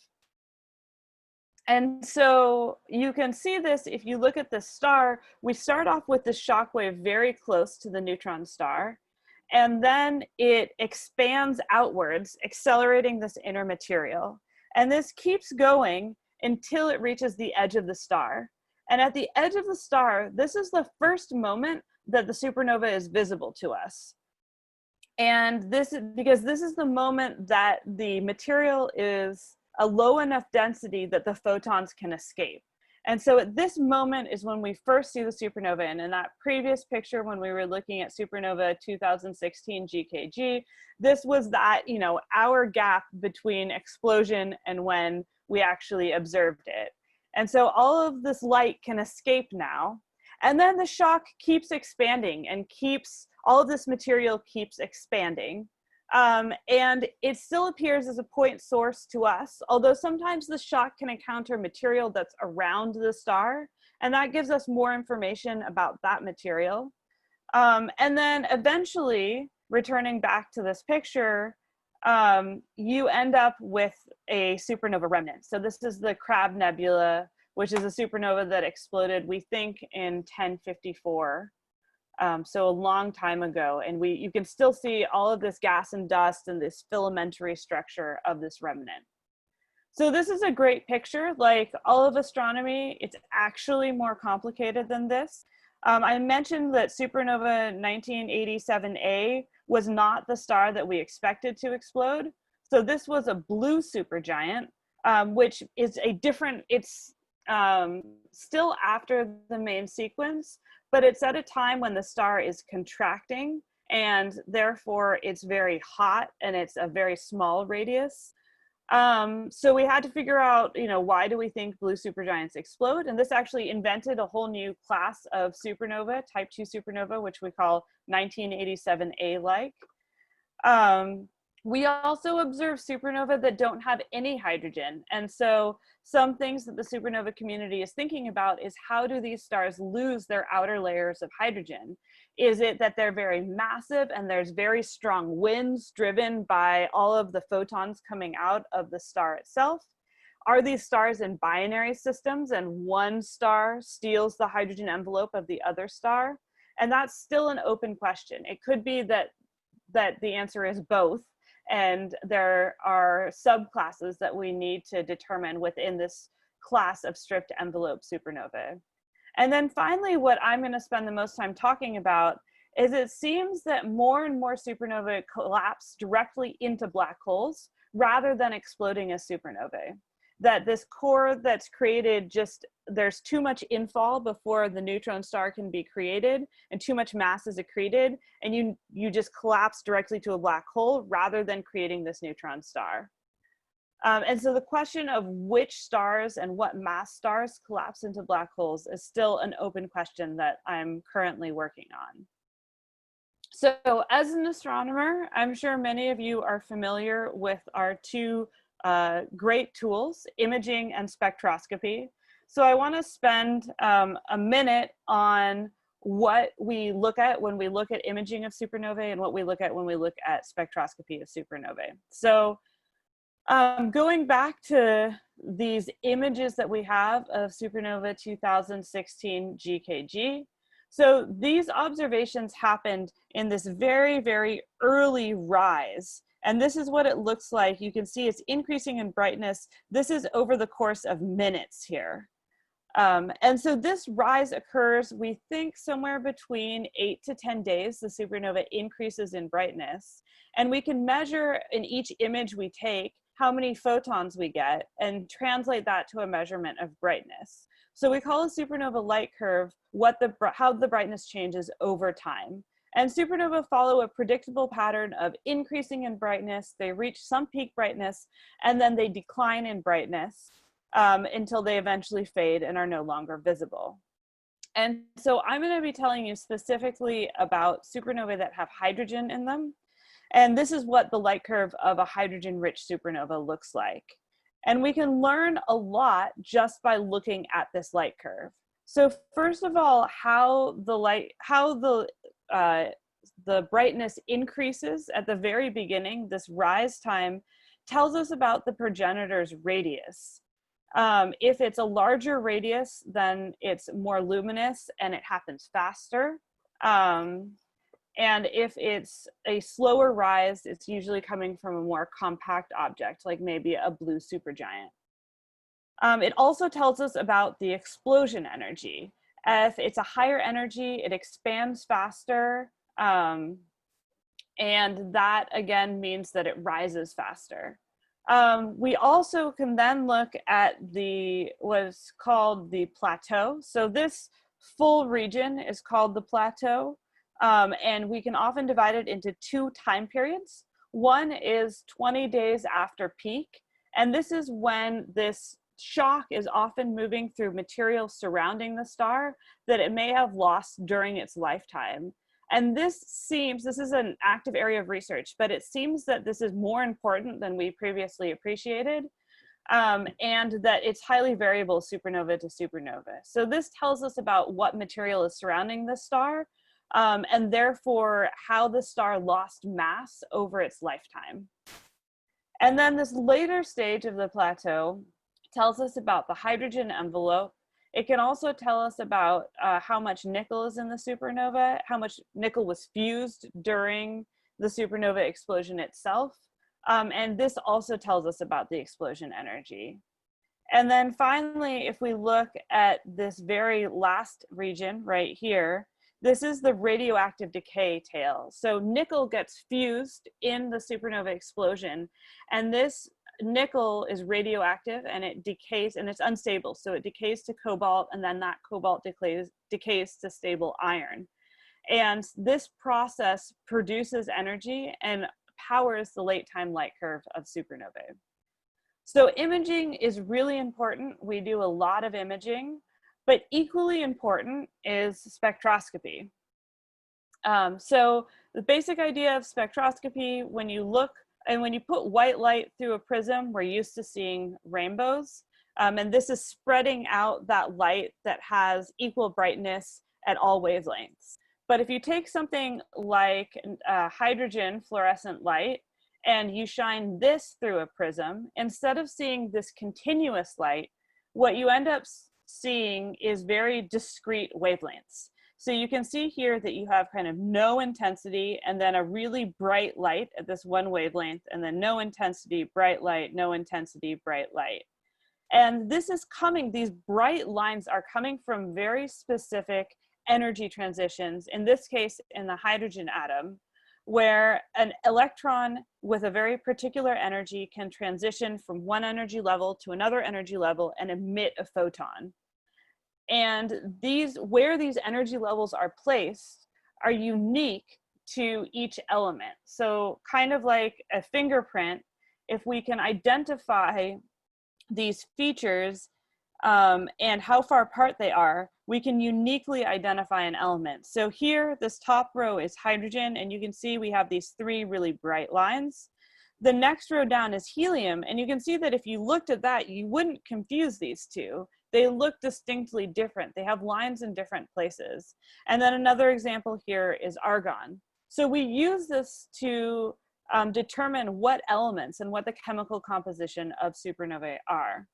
And so you can see this if you look at the star. We start off with the shock wave very close to the neutron star. And then it expands outwards, accelerating this inner material. And this keeps going until it reaches the edge of the star. And at the edge of the star, this is the first moment that the supernova is visible to us. And this is because this is the moment that the material is a low enough density that the photons can escape. And so at this moment is when we first see the supernova. And in that previous picture, when we were looking at supernova 2016 GKG, this was that, hour gap between explosion and when we actually observed it. And so all of this light can escape now. And then the shock keeps expanding and all of this material keeps expanding. And it still appears as a point source to us, although sometimes the shock can encounter material that's around the star, and that gives us more information about that material. And then eventually, returning back to this picture, you end up with a supernova remnant. So this is the Crab Nebula, which is a supernova that exploded, we think, in 1054. So a long time ago, and you can still see all of this gas and dust and this filamentary structure of this remnant. So this is a great picture. Like all of astronomy, it's actually more complicated than this. I mentioned that supernova 1987A was not the star that we expected to explode. So this was a blue supergiant, which is it's still after the main sequence, but it's at a time when the star is contracting, and therefore it's very hot and it's a very small radius. So we had to figure out, why do we think blue supergiants explode? And this actually invented a whole new class of supernova, type 2 supernova, which we call 1987A-like. We also observe supernova that don't have any hydrogen. And so some things that the supernova community is thinking about is, how do these stars lose their outer layers of hydrogen? Is it that they're very massive and there's very strong winds driven by all of the photons coming out of the star itself? Are these stars in binary systems and one star steals the hydrogen envelope of the other star? And that's still an open question. It could be that the answer is both, and there are subclasses that we need to determine within this class of stripped envelope supernovae. And then finally, what I'm going to spend the most time talking about is it seems that more and more supernovae collapse directly into black holes rather than exploding as supernovae. That this core that's created, just there's too much infall before the neutron star can be created, and too much mass is accreted, and you just collapse directly to a black hole rather than creating this neutron star. And so the question of which stars and what mass stars collapse into black holes is still an open question that I'm currently working on. So as an astronomer, I'm sure many of you are familiar with our two great tools, imaging and spectroscopy. So I want to spend a minute on what we look at when we look at imaging of supernovae and what we look at when we look at spectroscopy of supernovae. So going back to these images that we have of supernova 2016 GKG. So these observations happened in this very, very early rise. And this is what it looks like. You can see it's increasing in brightness. This is over the course of minutes here. And so this rise occurs, we think, somewhere between 8 to 10 days, the supernova increases in brightness. And we can measure in each image we take how many photons we get and translate that to a measurement of brightness. So we call a supernova light curve how the brightness changes over time. And supernovae follow a predictable pattern of increasing in brightness. They reach some peak brightness, and then they decline in brightness until they eventually fade and are no longer visible. And so I'm going to be telling you specifically about supernovae that have hydrogen in them. And this is what the light curve of a hydrogen-rich supernova looks like. And we can learn a lot just by looking at this light curve. So first of all, how the brightness increases at the very beginning, this rise time, tells us about the progenitor's radius. If it's a larger radius, then it's more luminous and it happens faster. And if it's a slower rise, it's usually coming from a more compact object, like maybe a blue supergiant. It also tells us about the explosion energy. If it's a higher energy, it expands faster. And that again means that it rises faster. We also can then look at what's called the plateau. So this full region is called the plateau. And we can often divide it into two time periods. One is 20 days after peak. And this is when this shock is often moving through material surrounding the star that it may have lost during its lifetime. And this is an active area of research, but it seems that this is more important than we previously appreciated, and that it's highly variable supernova to supernova. So this tells us about what material is surrounding the star, and therefore how the star lost mass over its lifetime. And then this later stage of the plateau tells us about the hydrogen envelope. It can also tell us about how much nickel is in the supernova, how much nickel was fused during the supernova explosion itself. And this also tells us about the explosion energy. And then finally, if we look at this very last region right here, this is the radioactive decay tail. So nickel gets fused in the supernova explosion, and this nickel is radioactive and it decays, and it's unstable. So it decays to cobalt, and then that cobalt decays to stable iron. And this process produces energy and powers the late time light curve of supernovae. So imaging is really important. We do a lot of imaging, but equally important is spectroscopy. So the basic idea of spectroscopy, when you look and when you put white light through a prism, we're used to seeing rainbows. And this is spreading out that light that has equal brightness at all wavelengths. But if you take something like hydrogen fluorescent light and you shine this through a prism, instead of seeing this continuous light, what you end up seeing is very discrete wavelengths. So you can see here that you have kind of no intensity and then a really bright light at this one wavelength, and then no intensity, bright light, no intensity, bright light. And this is coming, these bright lines are coming from very specific energy transitions, in this case, in the hydrogen atom, where an electron with a very particular energy can transition from one energy level to another energy level and emit a photon. And where these energy levels are placed are unique to each element. So kind of like a fingerprint, if we can identify these features and how far apart they are, we can uniquely identify an element. So here, this top row is hydrogen, and you can see we have these 3 really bright lines. The next row down is helium, and you can see that if you looked at that, you wouldn't confuse these two. They look distinctly different. They have lines in different places. And then another example here is argon. So we use this to determine what elements and what the chemical composition of supernovae are.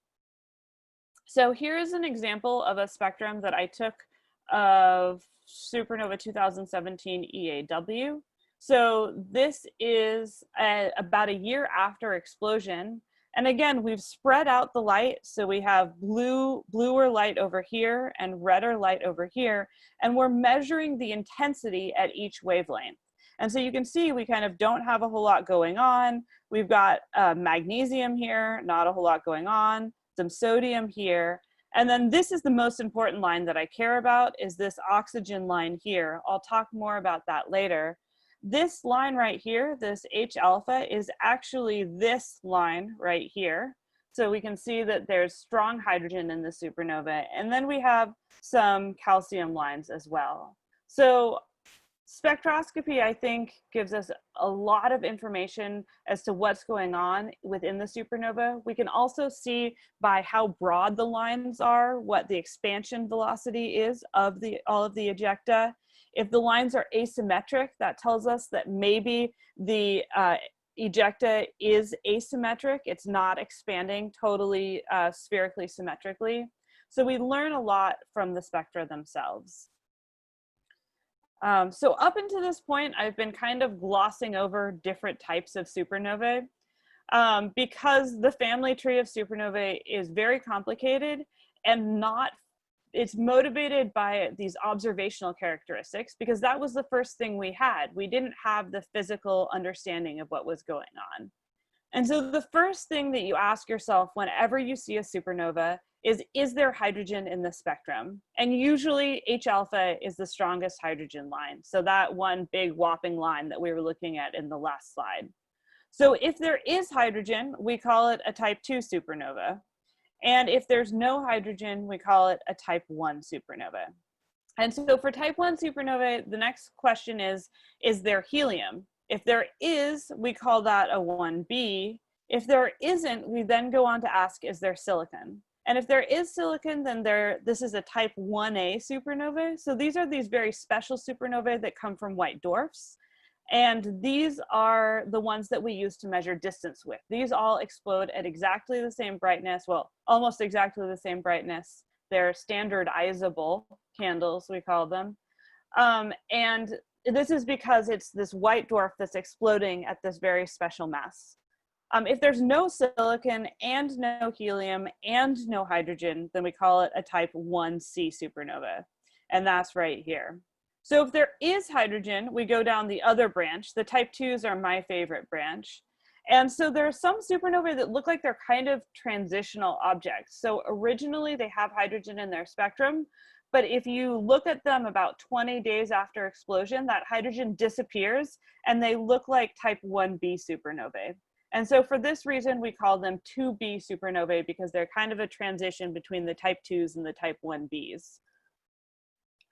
So here is an example of a spectrum that I took of supernova 2017 EAW. So this is about a year after explosion. And again, we've spread out the light. So we have bluer light over here and redder light over here. And we're measuring the intensity at each wavelength. And so you can see we kind of don't have a whole lot going on. We've got magnesium here, not a whole lot going on, some sodium here. And then this is the most important line that I care about, is this oxygen line here. I'll talk more about that later. This line right here, this H alpha, is actually this line right here. So we can see that there's strong hydrogen in the supernova. And then we have some calcium lines as well. So spectroscopy, I think, gives us a lot of information as to what's going on within the supernova. We can also see by how broad the lines are, what the expansion velocity is of all of the ejecta. If the lines are asymmetric, that tells us that maybe the ejecta is asymmetric. It's not expanding totally spherically symmetrically. So we learn a lot from the spectra themselves. So up until this point, I've been kind of glossing over different types of supernovae because the family tree of supernovae is very complicated and it's motivated by these observational characteristics, because that was the first thing we had. We didn't have the physical understanding of what was going on. And so the first thing that you ask yourself whenever you see a supernova is there hydrogen in the spectrum? And usually H alpha is the strongest hydrogen line. So that one big whopping line that we were looking at in the last slide. So if there is hydrogen, we call it a type 2 supernova. And if there's no hydrogen, we call it a type 1 supernova. And so for type 1 supernovae, the next question is there helium? If there is, we call that a 1b. If there isn't, we then go on to ask, is there silicon? And if there is silicon, then this is a type 1a supernova. So these are these very special supernovae that come from white dwarfs. And these are the ones that we use to measure distance with. These all explode at exactly the same brightness, well, almost exactly the same brightness. They're standardizable candles, we call them. And this is because it's this white dwarf that's exploding at this very special mass. If there's no silicon and no helium and no hydrogen, then we call it a type 1c supernova. And that's right here. So if there is hydrogen, we go down the other branch. The type 2s are my favorite branch. And so there are some supernovae that look like they're kind of transitional objects. So originally they have hydrogen in their spectrum, but if you look at them about 20 days after explosion, that hydrogen disappears and they look like type 1b supernovae. And so for this reason, we call them 2b supernovae, because they're kind of a transition between the type 2s and the type 1bs.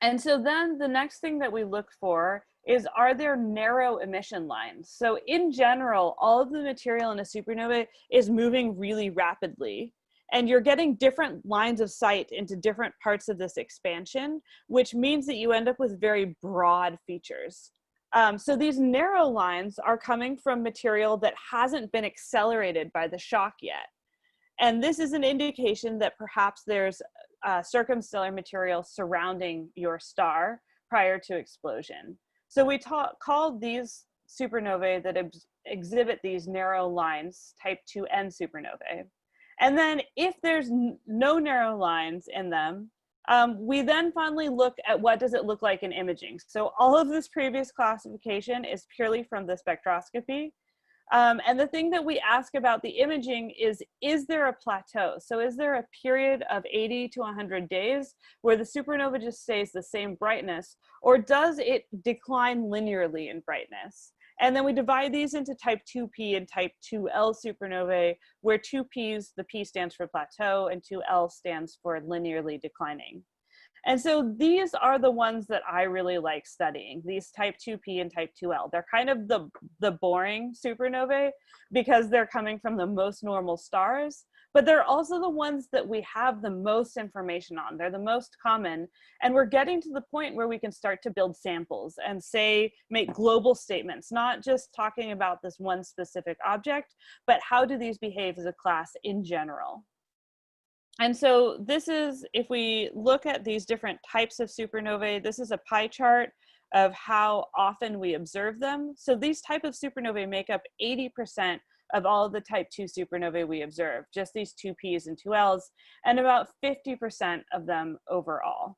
And so then the next thing that we look for is, are there narrow emission lines? So in general, all of the material in a supernova is moving really rapidly. And you're getting different lines of sight into different parts of this expansion, which means that you end up with very broad features. So these narrow lines are coming from material that hasn't been accelerated by the shock yet. And this is an indication that perhaps there's circumstellar material surrounding your star prior to explosion. So we called these supernovae that exhibit these narrow lines type 2n supernovae. And then if there's no narrow lines in them, we then finally look at what does it look like in imaging. So all of this previous classification is purely from the spectroscopy. And the thing that we ask about the imaging is there a plateau? So is there a period of 80 to 100 days where the supernova just stays the same brightness, or does it decline linearly in brightness? And then we divide these into type 2p and type 2l supernovae, where 2p's, the p stands for plateau, and 2l stands for linearly declining. And so these are the ones that I really like studying, these type 2p and type 2l. They're kind of the boring supernovae because they're coming from the most normal stars, but they're also the ones that we have the most information on. They're the most common, and we're getting to the point where we can start to build samples and make global statements, not just talking about this one specific object, but how do these behave as a class in general. And so this is, if we look at these different types of supernovae, this is a pie chart of how often we observe them. So these type of supernovae make up 80% of all of the type 2 supernovae we observe, just these 2p's and 2l's, and about 50% of them overall.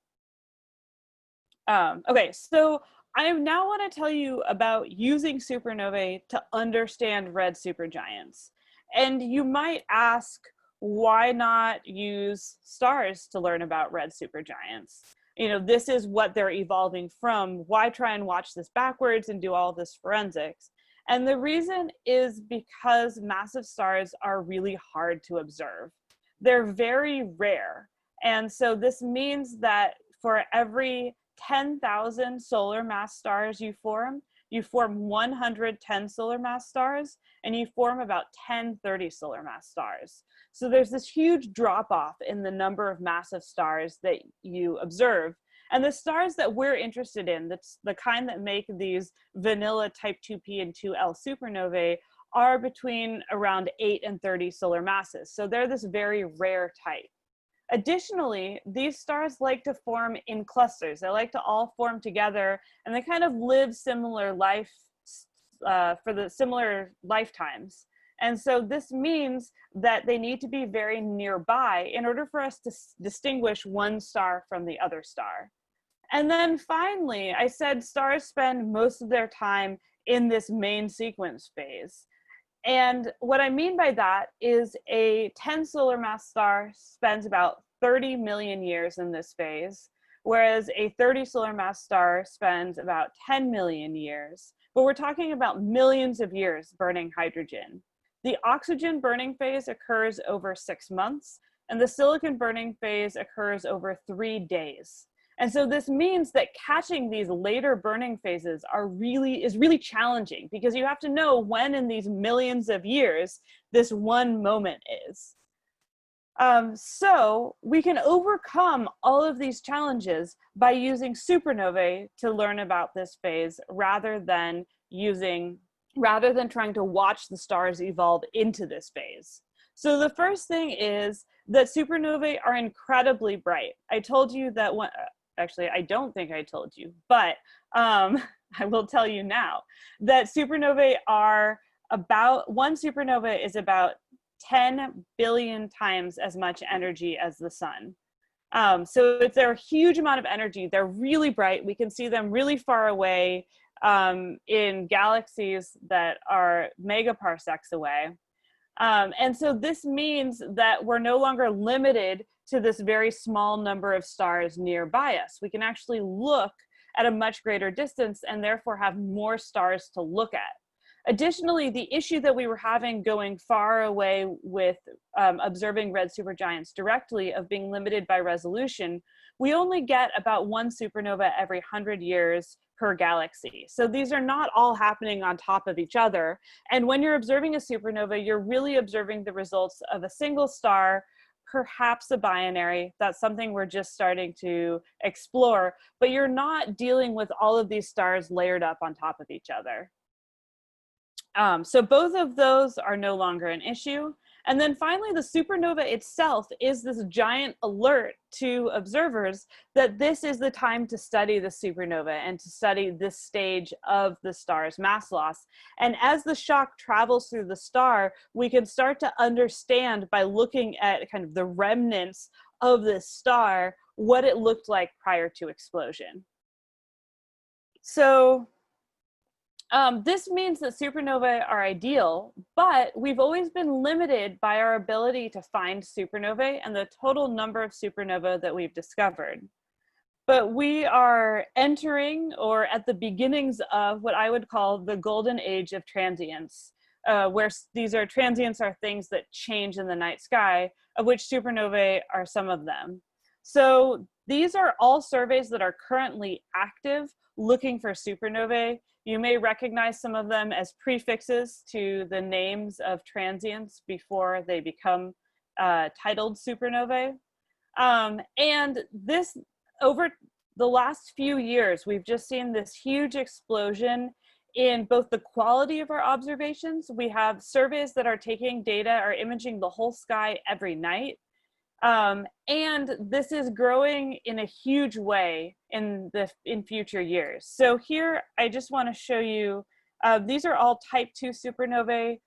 Okay, so I now want to tell you about using supernovae to understand red supergiants. And you might ask, why not use stars to learn about red supergiants? You know, this is what they're evolving from. Why try and watch this backwards and do all this forensics? And the reason is because massive stars are really hard to observe. They're very rare. And so this means that for every 10,000 solar mass stars you form 110 solar mass stars, and you form about 1030 solar mass stars. So there's this huge drop off in the number of massive stars that you observe. And the stars that we're interested in, that's the kind that make these vanilla type 2p and 2l supernovae, are between around 8 and 30 solar masses. So they're this very rare type. Additionally, these stars like to form in clusters. They like to all form together, and they kind of live similar life for the similar lifetimes. And so this means that they need to be very nearby in order for us to distinguish one star from the other star. And then finally, I said stars spend most of their time in this main sequence phase. And what I mean by that is a 10 solar mass star spends about 30 million years in this phase, whereas a 30 solar mass star spends about 10 million years. But we're talking about millions of years burning hydrogen. The oxygen burning phase occurs over 6 months, and the silicon burning phase occurs over 3 days. And so this means that catching these later burning phases is really challenging, because you have to know when in these millions of years this one moment is. So we can overcome all of these challenges by using supernovae to learn about this phase, rather than trying to watch the stars evolve into this phase. So the first thing is that supernovae are incredibly bright. I told you that actually, I don't think I told you, but I will tell you now that supernovae are one supernova is about 10 billion times as much energy as the sun. So they're a huge amount of energy. They're really bright. We can see them really far away in galaxies that are megaparsecs away. And so this means that we're no longer limited to this very small number of stars nearby us. We can actually look at a much greater distance and therefore have more stars to look at. Additionally, the issue that we were having going far away with observing red supergiants directly, of being limited by resolution, we only get about one supernova every 100 years per galaxy. So these are not all happening on top of each other. And when you're observing a supernova, you're really observing the results of a single star, perhaps a binary. That's something we're just starting to explore, but you're not dealing with all of these stars layered up on top of each other. So both of those are no longer an issue. And then finally, the supernova itself is this giant alert to observers that this is the time to study the supernova and to study this stage of the star's mass loss. And as the shock travels through the star, we can start to understand by looking at kind of the remnants of this star, what it looked like prior to explosion. So this means that supernovae are ideal, but we've always been limited by our ability to find supernovae and the total number of supernovae that we've discovered. But we are entering, or at the beginnings of, what I would call the golden age of transients, where these are transients are things that change in the night sky, of which supernovae are some of them. So these are all surveys that are currently active looking for supernovae. You may recognize some of them as prefixes to the names of transients before they become titled supernovae. And this, over the last few years, we've just seen this huge explosion in both the quality of our observations. We have surveys that are taking data, are imaging the whole sky every night. And this is growing in a huge way in future years. So here, I just want to show you, these are all type 2 supernovae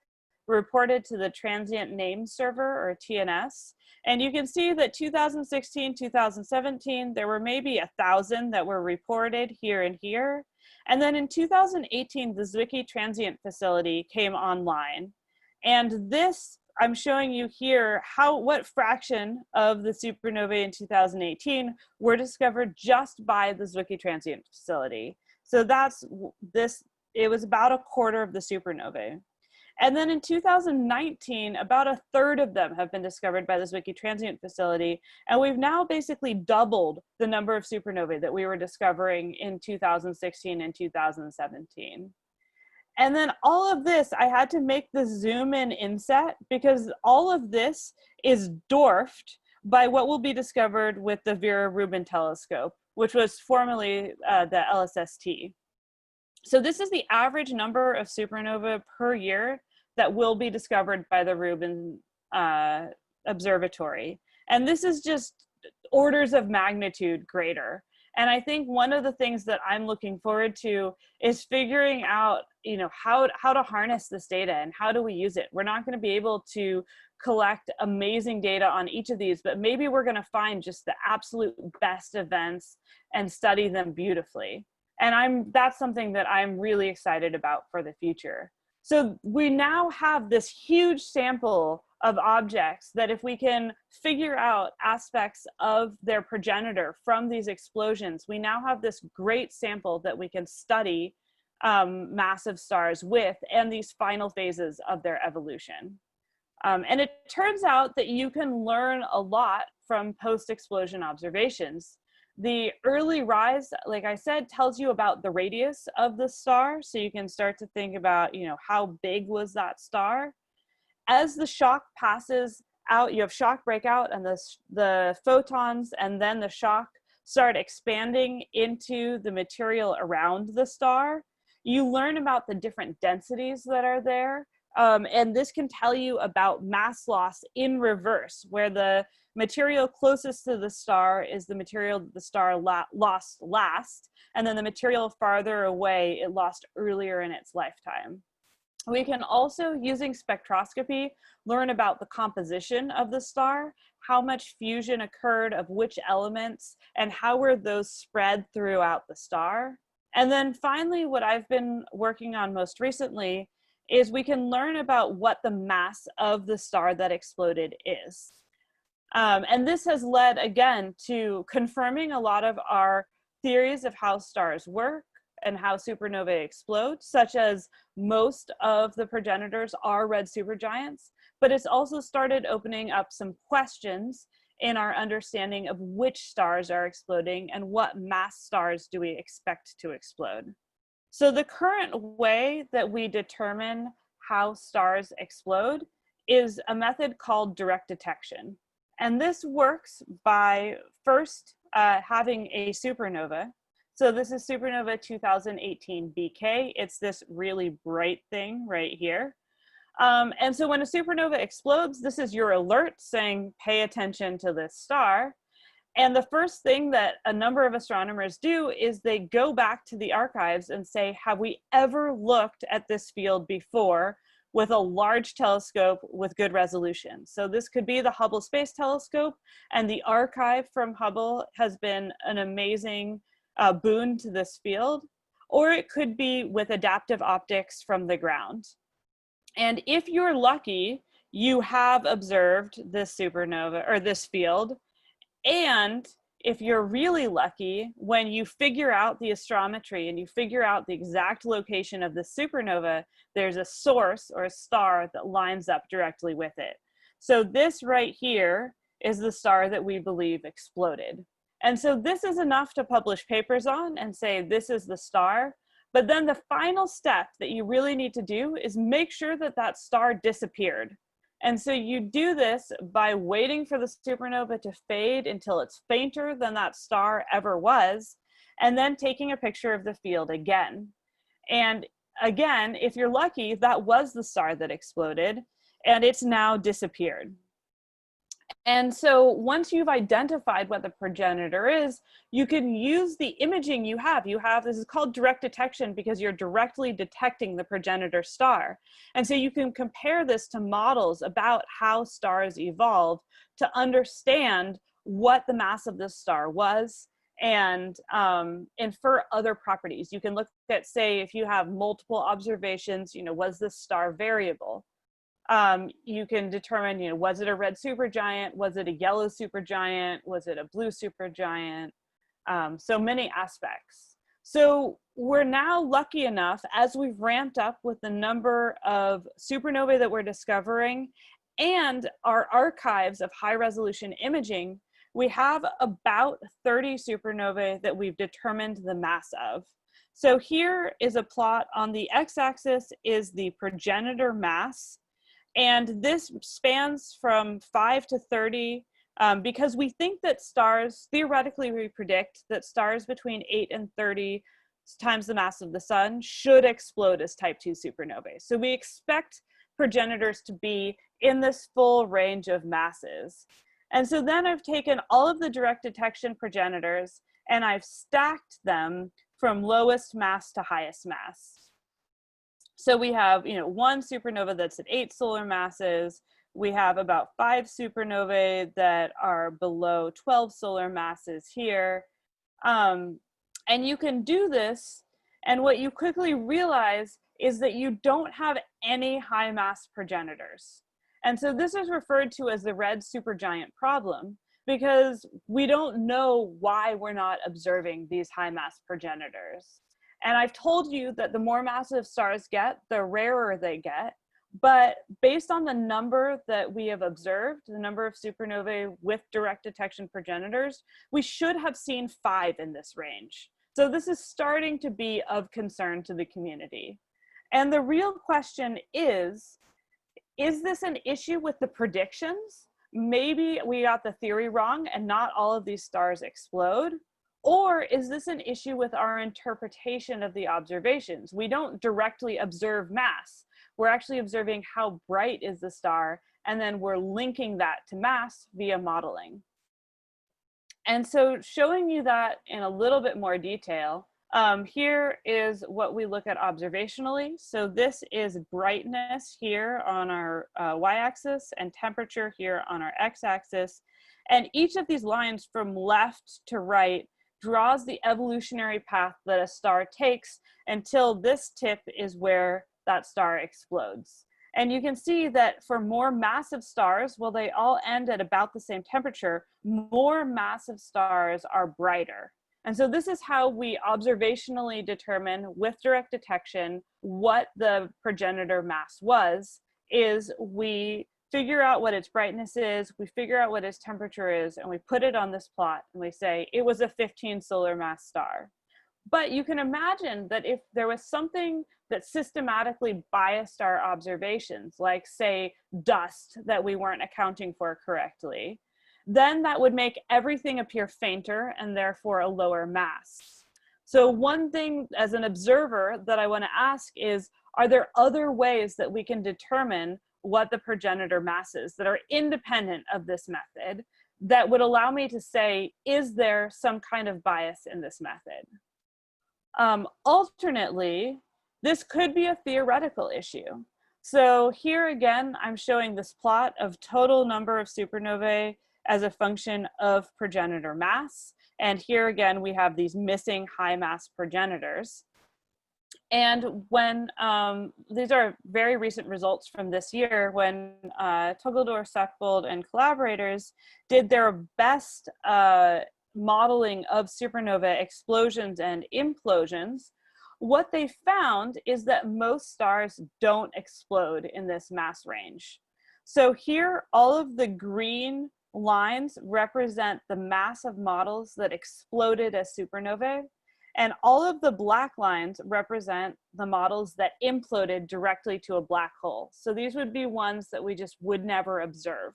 reported to the Transient Name Server, or TNS. And you can see that 2016, 2017, there were maybe 1,000 that were reported here and here. And then in 2018, the Zwicky Transient Facility came online. And this, I'm showing you here what fraction of the supernovae in 2018 were discovered just by the Zwicky Transient Facility. So that's this, it was about a quarter of the supernovae. And then in 2019, about 1/3 of them have been discovered by the Zwicky Transient Facility. And we've now basically doubled the number of supernovae that we were discovering in 2016 and 2017. And then all of this, I had to make the zoom in inset because all of this is dwarfed by what will be discovered with the Vera Rubin telescope, which was formerly the LSST. So this is the average number of supernovae per year that will be discovered by the Rubin observatory. And this is just orders of magnitude greater. And I think one of the things that I'm looking forward to is figuring out, how to harness this data and how do we use it. We're not going to be able to collect amazing data on each of these, but maybe we're going to find just the absolute best events and study them beautifully. And that's something that I'm really excited about for the future. So we now have this huge sample of objects that if we can figure out aspects of their progenitor from these explosions, we now have this great sample that we can study massive stars with and these final phases of their evolution. And it turns out that you can learn a lot from post-explosion observations. The early rise, like I said, tells you about the radius of the star. So you can start to think about, how big was that star? As the shock passes out, you have shock breakout and the photons and then the shock start expanding into the material around the star. You learn about the different densities that are there. And this can tell you about mass loss in reverse, where the material closest to the star is the material that the star lost last, and then the material farther away it lost earlier in its lifetime. We can also, using spectroscopy, learn about the composition of the star, how much fusion occurred of which elements, and how were those spread throughout the star. And then finally, what I've been working on most recently is we can learn about what the mass of the star that exploded is. And this has led, again, to confirming a lot of our theories of how stars work and how supernovae explode, such as most of the progenitors are red supergiants, but it's also started opening up some questions in our understanding of which stars are exploding and what mass stars do we expect to explode. So the current way that we determine how stars explode is a method called direct detection. And this works by first having a supernova. So this is supernova 2018 BK. It's this really bright thing right here. And so when a supernova explodes, this is your alert saying, pay attention to this star. And the first thing that a number of astronomers do is they go back to the archives and say, have we ever looked at this field before with a large telescope with good resolution? So this could be the Hubble Space Telescope, and the archive from Hubble has been an amazing boon to this field, or it could be with adaptive optics from the ground. And if you're lucky, you have observed this supernova or this field. And if you're really lucky, when you figure out the astrometry and you figure out the exact location of the supernova, there's a source or a star that lines up directly with it. So this right here is the star that we believe exploded. And so this is enough to publish papers on and say this is the star. But then the final step that you really need to do is make sure that that star disappeared. And so you do this by waiting for the supernova to fade until it's fainter than that star ever was, and then taking a picture of the field again. And again, if you're lucky, that was the star that exploded, and it's now disappeared. And so once you've identified what the progenitor is, you can use the imaging you have. This is called direct detection because you're directly detecting the progenitor star. And so you can compare this to models about how stars evolve to understand what the mass of this star was and infer other properties. You can look at, say, if you have multiple observations, was this star variable? You can determine, was it a red supergiant? Was it a yellow supergiant? Was it a blue supergiant? So many aspects. So we're now lucky enough, as we've ramped up with the number of supernovae that we're discovering and our archives of high resolution imaging, we have about 30 supernovae that we've determined the mass of. So here is a plot. On the x-axis is the progenitor mass. And this spans from 5 to 30 because we think that stars, theoretically we predict that stars between 8 and 30 times the mass of the sun should explode as type 2 supernovae. So we expect progenitors to be in this full range of masses. And so then I've taken all of the direct detection progenitors and I've stacked them from lowest mass to highest mass. So we have, one supernova that's at 8 solar masses. We have about 5 supernovae that are below 12 solar masses here. And you can do this, and what you quickly realize is that you don't have any high mass progenitors. And so this is referred to as the red supergiant problem, because we don't know why we're not observing these high mass progenitors. And I've told you that the more massive stars get, the rarer they get. But based on the number that we have observed, the number of supernovae with direct detection progenitors, we should have seen 5 in this range. So this is starting to be of concern to the community. And the real question is this an issue with the predictions? Maybe we got the theory wrong and not all of these stars explode. Or is this an issue with our interpretation of the observations? We don't directly observe mass. We're actually observing how bright is the star, and then we're linking that to mass via modeling. And so showing you that in a little bit more detail, here is what we look at observationally. So this is brightness here on our y-axis and temperature here on our x-axis. And each of these lines from left to right draws the evolutionary path that a star takes until this tip is where that star explodes. And you can see that for more massive stars, well, they all end at about the same temperature, more massive stars are brighter. And so this is how we observationally determine with direct detection what the progenitor mass was, is we figure out what its brightness is, we figure out what its temperature is, and we put it on this plot, and we say it was a 15 solar mass star. But you can imagine that if there was something that systematically biased our observations, like say dust that we weren't accounting for correctly, then that would make everything appear fainter and therefore a lower mass. So one thing as an observer that I want to ask is, Are there other ways that we can determine what the progenitor mass is that are independent of this method that would allow me to say, is there some kind of bias in this method? Alternately, this could be a theoretical issue. So here again, I'm showing this plot of total number of supernovae as a function of progenitor mass. And here again, we have these missing high mass progenitors. And when, these are very recent results from this year, when Togledor, Sackbold, and collaborators did their best modeling of supernova explosions and implosions, what they found is that most stars don't explode in this mass range. So here, all of the green lines represent the mass of models that exploded as supernovae, and all of the black lines represent the models that imploded directly to a black hole. So these would be ones that we just would never observe.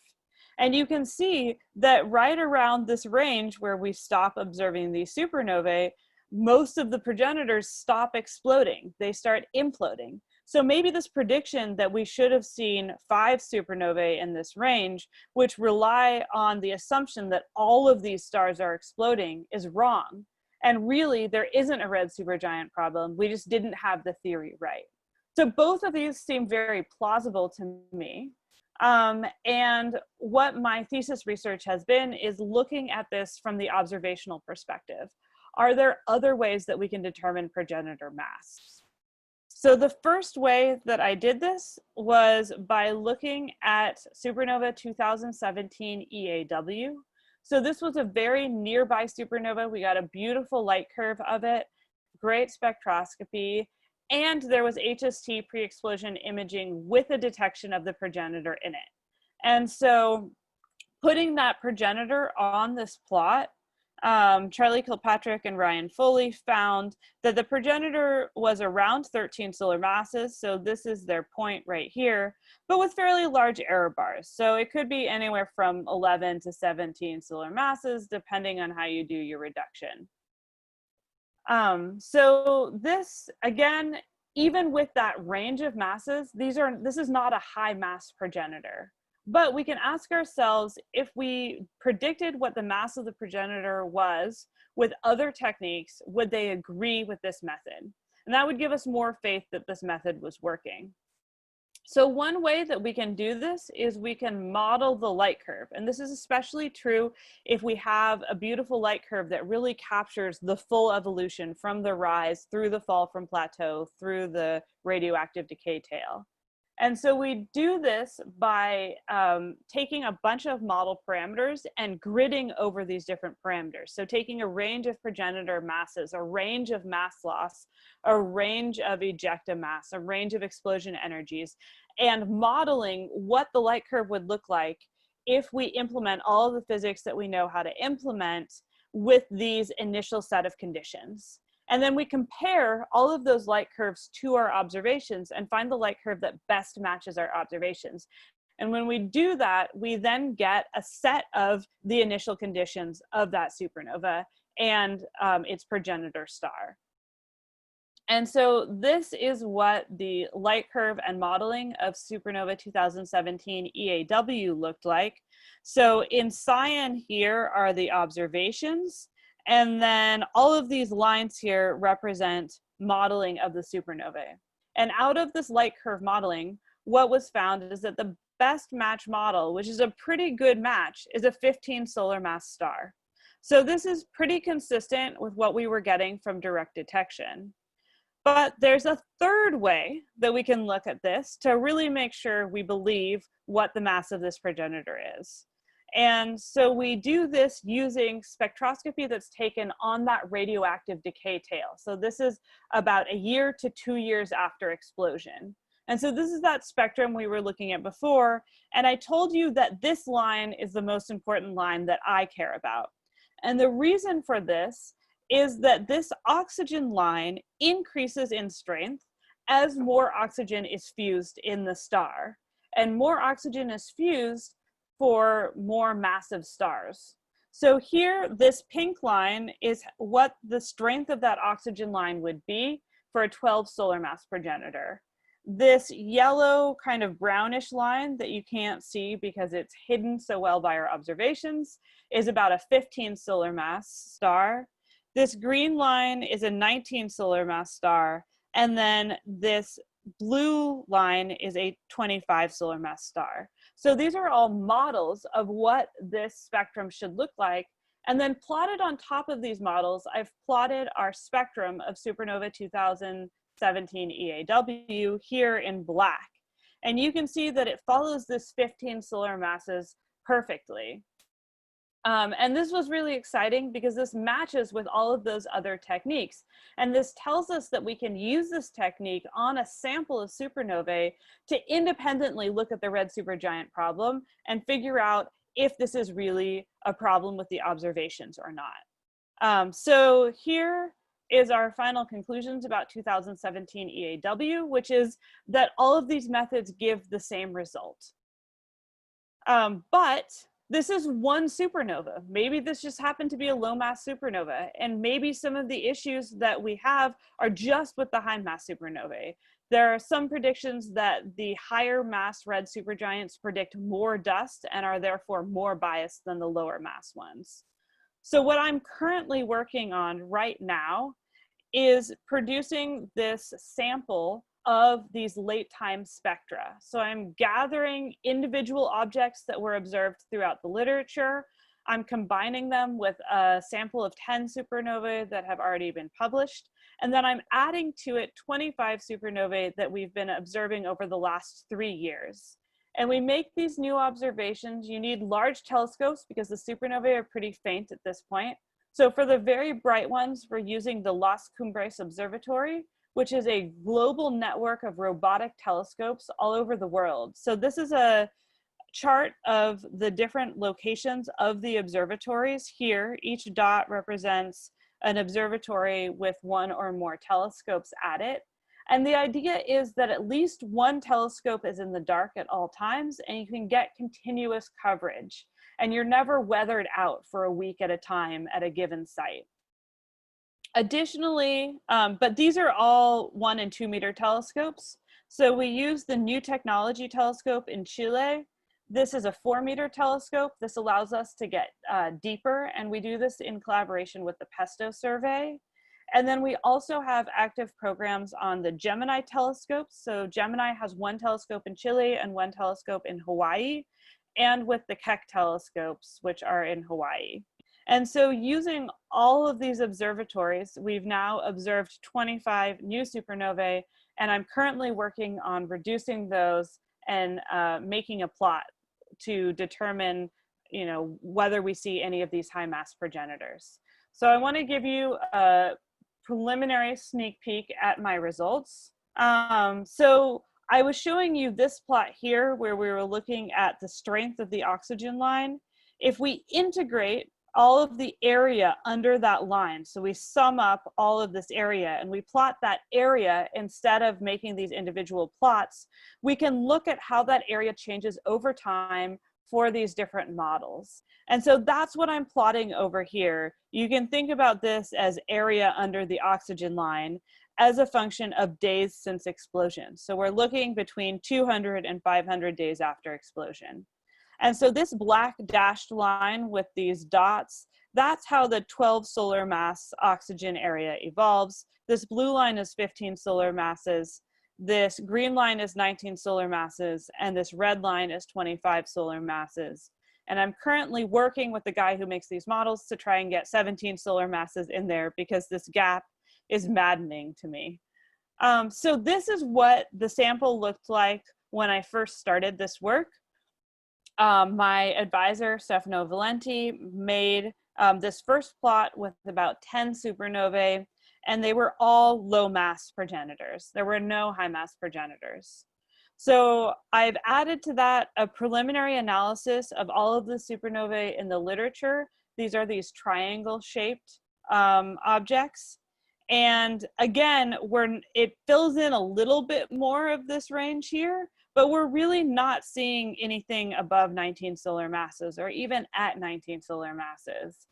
And you can see that right around this range where we stop observing these supernovae, most of the progenitors stop exploding. They start imploding. So maybe this prediction that we should have seen 5 supernovae in this range, which rely on the assumption that all of these stars are exploding, is wrong. And really, there isn't a red supergiant problem. We just didn't have the theory right. So both of these seem very plausible to me. And what my thesis research has been is looking at this from the observational perspective. Are there other ways that we can determine progenitor mass? So the first way that I did this was by looking at supernova 2017 EAW. So this was a very nearby supernova. We got a beautiful light curve of it, great spectroscopy, and there was HST pre-explosion imaging with a detection of the progenitor in it. And so putting that progenitor on this plot, Charlie Kilpatrick and Ryan Foley found that the progenitor was around 13 solar masses, so this is their point right here, but with fairly large error bars. So it could be anywhere from 11 to 17 solar masses, depending on how you do your reduction. So this, again, even with that range of masses, this is not a high mass progenitor. But we can ask ourselves, if we predicted what the mass of the progenitor was with other techniques, would they agree with this method? And that would give us more faith that this method was working. So one way that we can do this is we can model the light curve. And this is especially true if we have a beautiful light curve that really captures the full evolution from the rise through the fall from plateau through the radioactive decay tail. And so we do this by taking a bunch of model parameters and gridding over these different parameters. So taking a range of progenitor masses, a range of mass loss, a range of ejecta mass, a range of explosion energies, and modeling what the light curve would look like if we implement all of the physics that we know how to implement with these initial set of conditions. And then we compare all of those light curves to our observations and find the light curve that best matches our observations. And when we do that, we then get a set of the initial conditions of that supernova and its progenitor star. And so this is what the light curve and modeling of supernova 2017 EAW looked like. So in cyan here are the observations. And then all of these lines here represent modeling of the supernovae. And out of this light curve modeling, what was found is that the best match model, which is a pretty good match, is a 15 solar mass star. So this is pretty consistent with what we were getting from direct detection. But there's a third way that we can look at this to really make sure we believe what the mass of this progenitor is. And so we do this using spectroscopy that's taken on that radioactive decay tail. So this is about a year to 2 years after explosion. And so this is that spectrum we were looking at before. And I told you that this line is the most important line that I care about. And the reason for this is that this oxygen line increases in strength as more oxygen is fused in the star. And more oxygen is fused for more massive stars. So here, this pink line is what the strength of that oxygen line would be for a 12 solar mass progenitor. This yellow kind of brownish line that you can't see because it's hidden so well by our observations is about a 15 solar mass star. This green line is a 19 solar mass star. And then this blue line is a 25 solar mass star. So these are all models of what this spectrum should look like. And then plotted on top of these models, I've plotted our spectrum of supernova 2017 EAW here in black. And you can see that it follows this 15 solar masses perfectly. And this was really exciting because this matches with all of those other techniques. And this tells us that we can use this technique on a sample of supernovae to independently look at the red supergiant problem and figure out if this is really a problem with the observations or not. So here is our final conclusions about 2017 EAW, which is that all of these methods give the same result. But this is one supernova. Maybe this just happened to be a low mass supernova, and maybe some of the issues that we have are just with the high mass supernovae. There are some predictions that the higher mass red supergiants predict more dust and are therefore more biased than the lower mass ones. So what I'm currently working on right now is producing this sample of these late time spectra. So I'm gathering individual objects that were observed throughout the literature. I'm combining them with a sample of 10 supernovae that have already been published. And then I'm adding to it 25 supernovae that we've been observing over the last 3 years. And we make these new observations. You need large telescopes because the supernovae are pretty faint at this point. So for the very bright ones, we're using the Las Cumbres Observatory, which is a global network of robotic telescopes all over the world. So this is a chart of the different locations of the observatories here. Each dot represents an observatory with one or more telescopes at it. And the idea is that at least one telescope is in the dark at all times, and you can get continuous coverage. And you're never weathered out for a week at a time at a given site. Additionally, but these are all 1 and 2 meter telescopes. So we use the New Technology Telescope in Chile. This is a 4 meter telescope. This allows us to get deeper, and we do this in collaboration with the Pesto survey. And then we also have active programs on the Gemini telescopes. So Gemini has 1 telescope in Chile and 1 telescope in Hawaii, and with the Keck telescopes, which are in Hawaii. And so using all of these observatories, we've now observed 25 new supernovae, and I'm currently working on reducing those and making a plot to determine, whether we see any of these high mass progenitors. So I want to give you a preliminary sneak peek at my results. So I was showing you this plot here where we were looking at the strength of the oxygen line. If we integrate all of the area under that line, so we sum up all of this area and we plot that area instead of making these individual plots, we can look at how that area changes over time for these different models. And so that's what I'm plotting over here. You can think about this as area under the oxygen line as a function of days since explosion. So we're looking between 200 and 500 days after explosion. And so this black dashed line with these dots, that's how the 12 solar mass oxygen area evolves. This blue line is 15 solar masses. This green line is 19 solar masses, and this red line is 25 solar masses. And I'm currently working with the guy who makes these models to try and get 17 solar masses in there because this gap is maddening to me. So this is what the sample looked like when I first started this work. My advisor, Stefano Valenti, made this first plot with about 10 supernovae, and they were all low mass progenitors. There were no high mass progenitors. So I've added to that a preliminary analysis of all of the supernovae in the literature. These are these triangle shaped objects. And again, it fills in a little bit more of this range here, but we're really not seeing anything above 19 solar masses or even at 19 solar masses.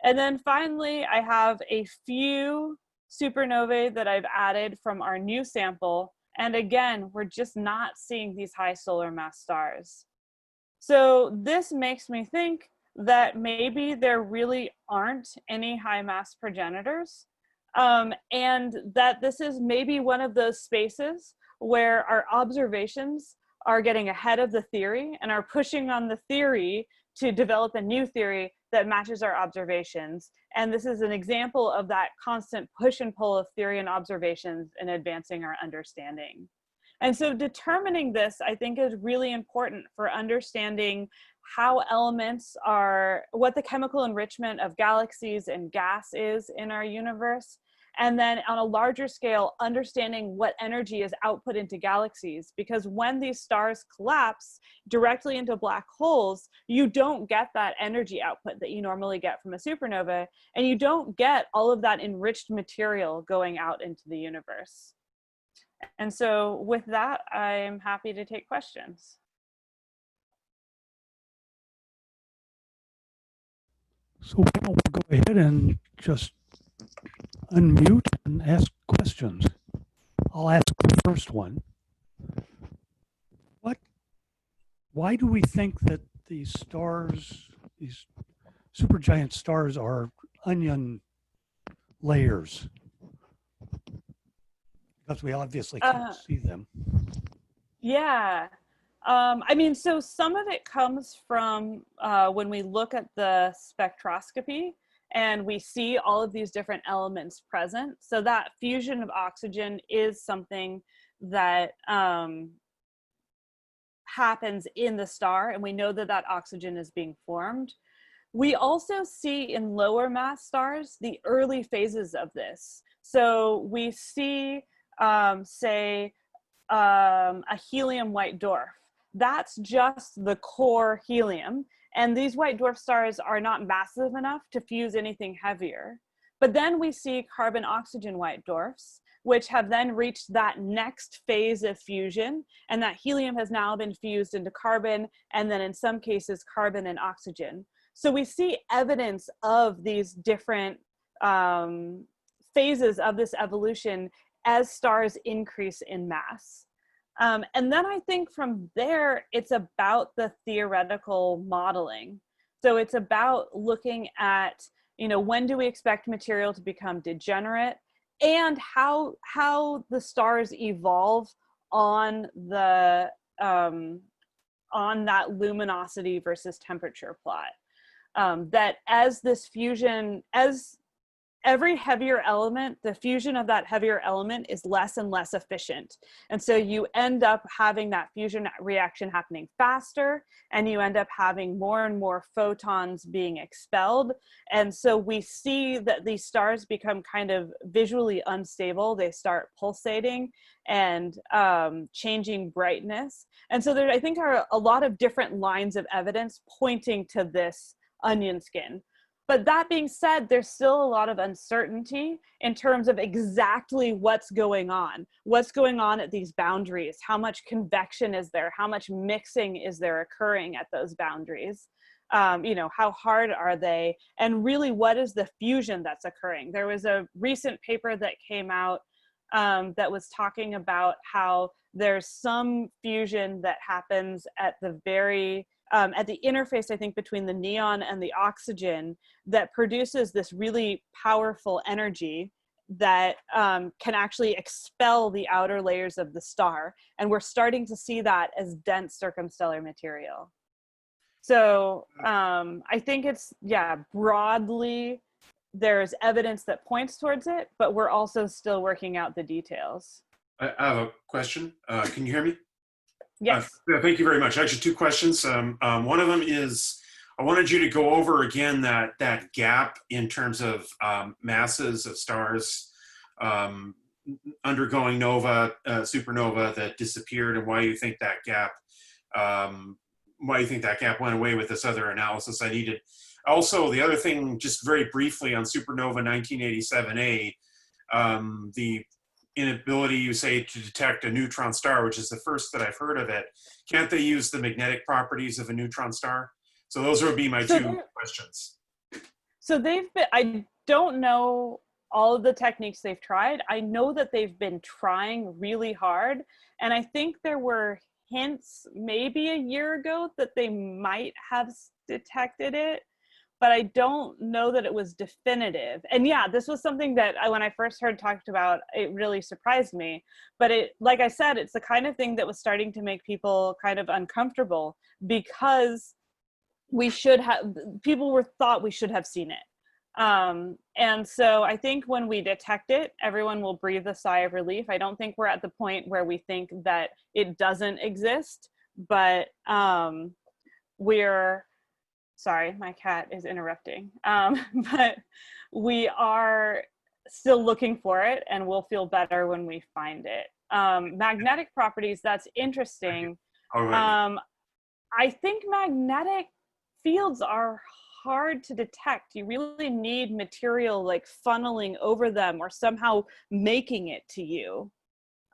And then finally, I have a few supernovae that I've added from our new sample, And again, we're just not seeing these high solar mass stars. So this makes me think that maybe there really aren't any high mass progenitors, and that this is maybe one of those spaces where our observations are getting ahead of the theory and are pushing on the theory to develop a new theory that matches our observations. And this is an example of that constant push and pull of theory and observations in advancing our understanding. And so determining this, I think, is really important for understanding how elements are, what the chemical enrichment of galaxies and gas is in our universe. And then on a larger scale, understanding what energy is output into galaxies. Because when these stars collapse directly into black holes, you don't get that energy output that you normally get from a supernova, and you don't get all of that enriched material going out into the universe. And so with that, I'm happy to take questions. So why don't we go ahead and just unmute and ask questions. I'll ask the first one. Why do we think that these stars, these supergiant stars, are onion layers? Because we obviously can't see them. Yeah. I mean, so some of it comes from when we look at the spectroscopy and we see all of these different elements present. So that fusion of oxygen is something that happens in the star, and we know that that oxygen is being formed. We also see in lower mass stars the early phases of this. So we see, say, a helium white dwarf. That's just the core helium. And these white dwarf stars are not massive enough to fuse anything heavier. But then we see carbon oxygen white dwarfs, which have then reached that next phase of fusion. And that helium has now been fused into carbon, and then in some cases, carbon and oxygen. So we see evidence of these different phases of this evolution as stars increase in mass. And then I think from there, it's about the theoretical modeling. So it's about looking at, you know, when do we expect material to become degenerate, and how the stars evolve on the on that luminosity versus temperature plot. That as this fusion, as every heavier element, the fusion of that heavier element is less and less efficient. And so you end up having that fusion reaction happening faster, and you end up having more and more photons being expelled. And so we see that these stars become kind of visually unstable. They start pulsating and changing brightness. And so there, I think, are a lot of different lines of evidence pointing to this onion skin. But that being said, there's still a lot of uncertainty in terms of exactly what's going on at these boundaries, how much convection is there, how much mixing is there occurring at those boundaries, you know, how hard are they, and really what is the fusion that's occurring. There was a recent paper that came out that was talking about how there's some fusion that happens at the very at the interface, I think, between the neon and the oxygen that produces this really powerful energy that can actually expel the outer layers of the star. And we're starting to see that as dense circumstellar material. So I think it's, yeah, broadly, there's evidence that points towards it, but we're also still working out the details. I have a question. Can you hear me? Yes. Yeah, thank you very much. Actually, two questions. One of them is, I wanted you to go over again that gap in terms of masses of stars undergoing supernova that disappeared, and why you think that gap went away with this other analysis I needed. Also, the other thing, just very briefly on supernova 1987A, the inability, you say, to detect a neutron star, which is the first that I've heard of it. Can't they use the magnetic properties of a neutron star? So those would be my two questions. So they've been, I don't know all of the techniques they've tried. I know that they've been trying really hard. And I think there were hints maybe a year ago that they might have detected it, but I don't know that it was definitive. And yeah, this was something that when I first heard talked about, it really surprised me. But it, like I said, it's the kind of thing that was starting to make people kind of uncomfortable, because we should have, people thought we should have seen it. And so I think when we detect it, everyone will breathe a sigh of relief. I don't think we're at the point where we think that it doesn't exist, but sorry, my cat is interrupting. But we are still looking for it, and we'll feel better when we find it. Magnetic properties, that's interesting. I think magnetic fields are hard to detect. You really need material like funneling over them or somehow making it to you.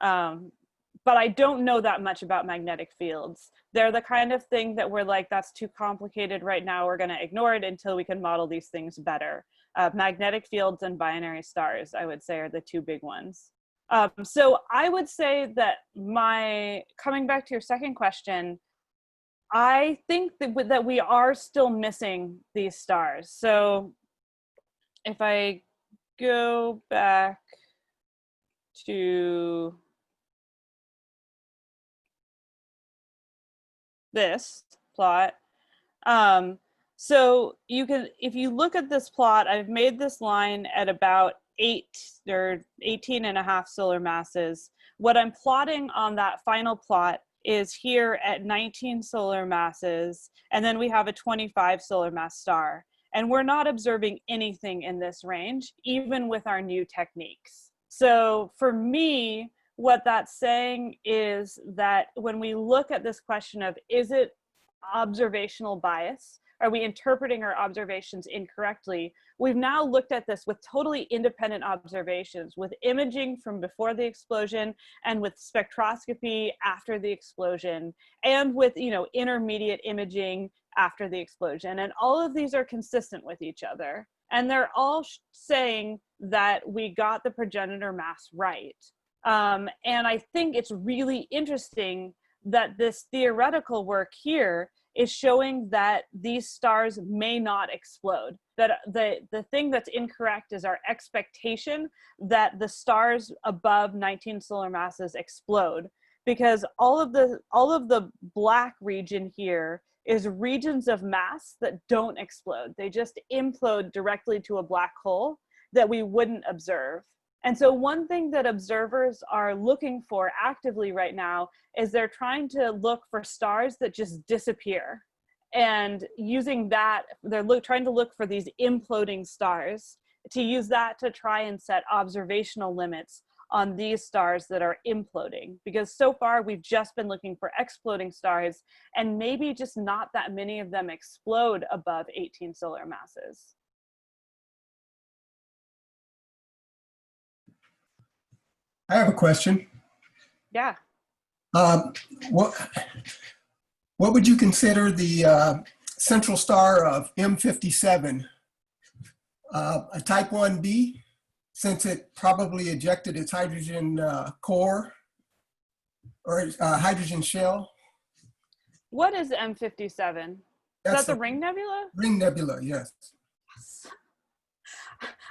But I don't know that much about magnetic fields. They're the kind of thing that we're like, that's too complicated right now, we're gonna ignore it until we can model these things better. Magnetic fields and binary stars, I would say, are the two big ones. So I would say that coming back to your second question, I think that we are still missing these stars. So if I go back to this plot, so you can, if you look at this plot, I've made this line at about 18.5 solar masses. What I'm plotting on that final plot is here at 19 solar masses, and then we have a 25 solar mass star. And we're not observing anything in this range, even with our new techniques. So for me, what that's saying is that when we look at this question of, is it observational bias? Are we interpreting our observations incorrectly? We've now looked at this with totally independent observations, with imaging from before the explosion and with spectroscopy after the explosion, and with, you know, intermediate imaging after the explosion. And all of these are consistent with each other. And they're all saying that we got the progenitor mass right. And I think it's really interesting that this theoretical work here is showing that these stars may not explode. That the thing that's incorrect is our expectation that the stars above 19 solar masses explode, because all of the black region here is regions of mass that don't explode. They just implode directly to a black hole that we wouldn't observe. And so one thing that observers are looking for actively right now is they're trying to look for stars that just disappear. And using that, they're trying to look for these imploding stars, to use that to try and set observational limits on these stars that are imploding. Because so far we've just been looking for exploding stars, and maybe just not that many of them explode above 18 solar masses. I have a question. Yeah. What would you consider the central star of M57? A type 1b, since it probably ejected its hydrogen core or hydrogen shell? What is M57? Is that the Ring Nebula? Ring Nebula, yes.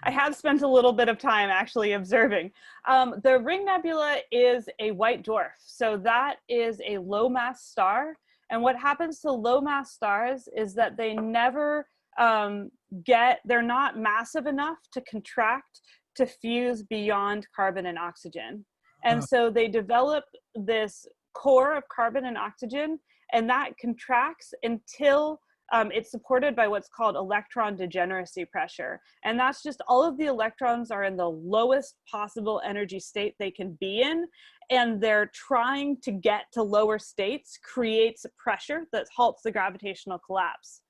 I have spent a little bit of time actually observing. The Ring Nebula is a white dwarf. So that is a low mass star. And what happens to low mass stars is that they never they're not massive enough to contract to fuse beyond carbon and oxygen. And so they develop this core of carbon and oxygen, and that contracts until it's supported by what's called electron degeneracy pressure. And that's just all of the electrons are in the lowest possible energy state they can be in, and they're trying to get to lower states creates pressure that halts the gravitational collapse.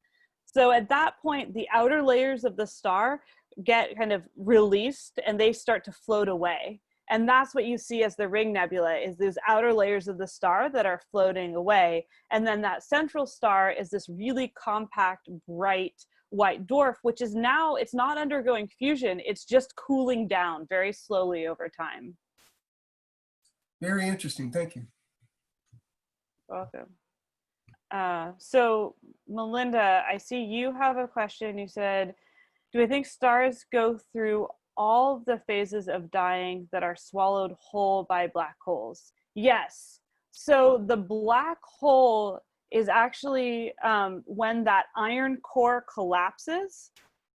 So at that point, the outer layers of the star get kind of released and they start to float away. And that's what you see as the Ring Nebula, is these outer layers of the star that are floating away. And then that central star is this really compact, bright, white dwarf, which is now, it's not undergoing fusion, it's just cooling down very slowly over time. Very interesting. Thank you. Welcome. So Melinda, I see you have a question. You said, do I think stars go through all of the phases of dying that are swallowed whole by black holes? Yes. So the black hole is actually when that iron core collapses.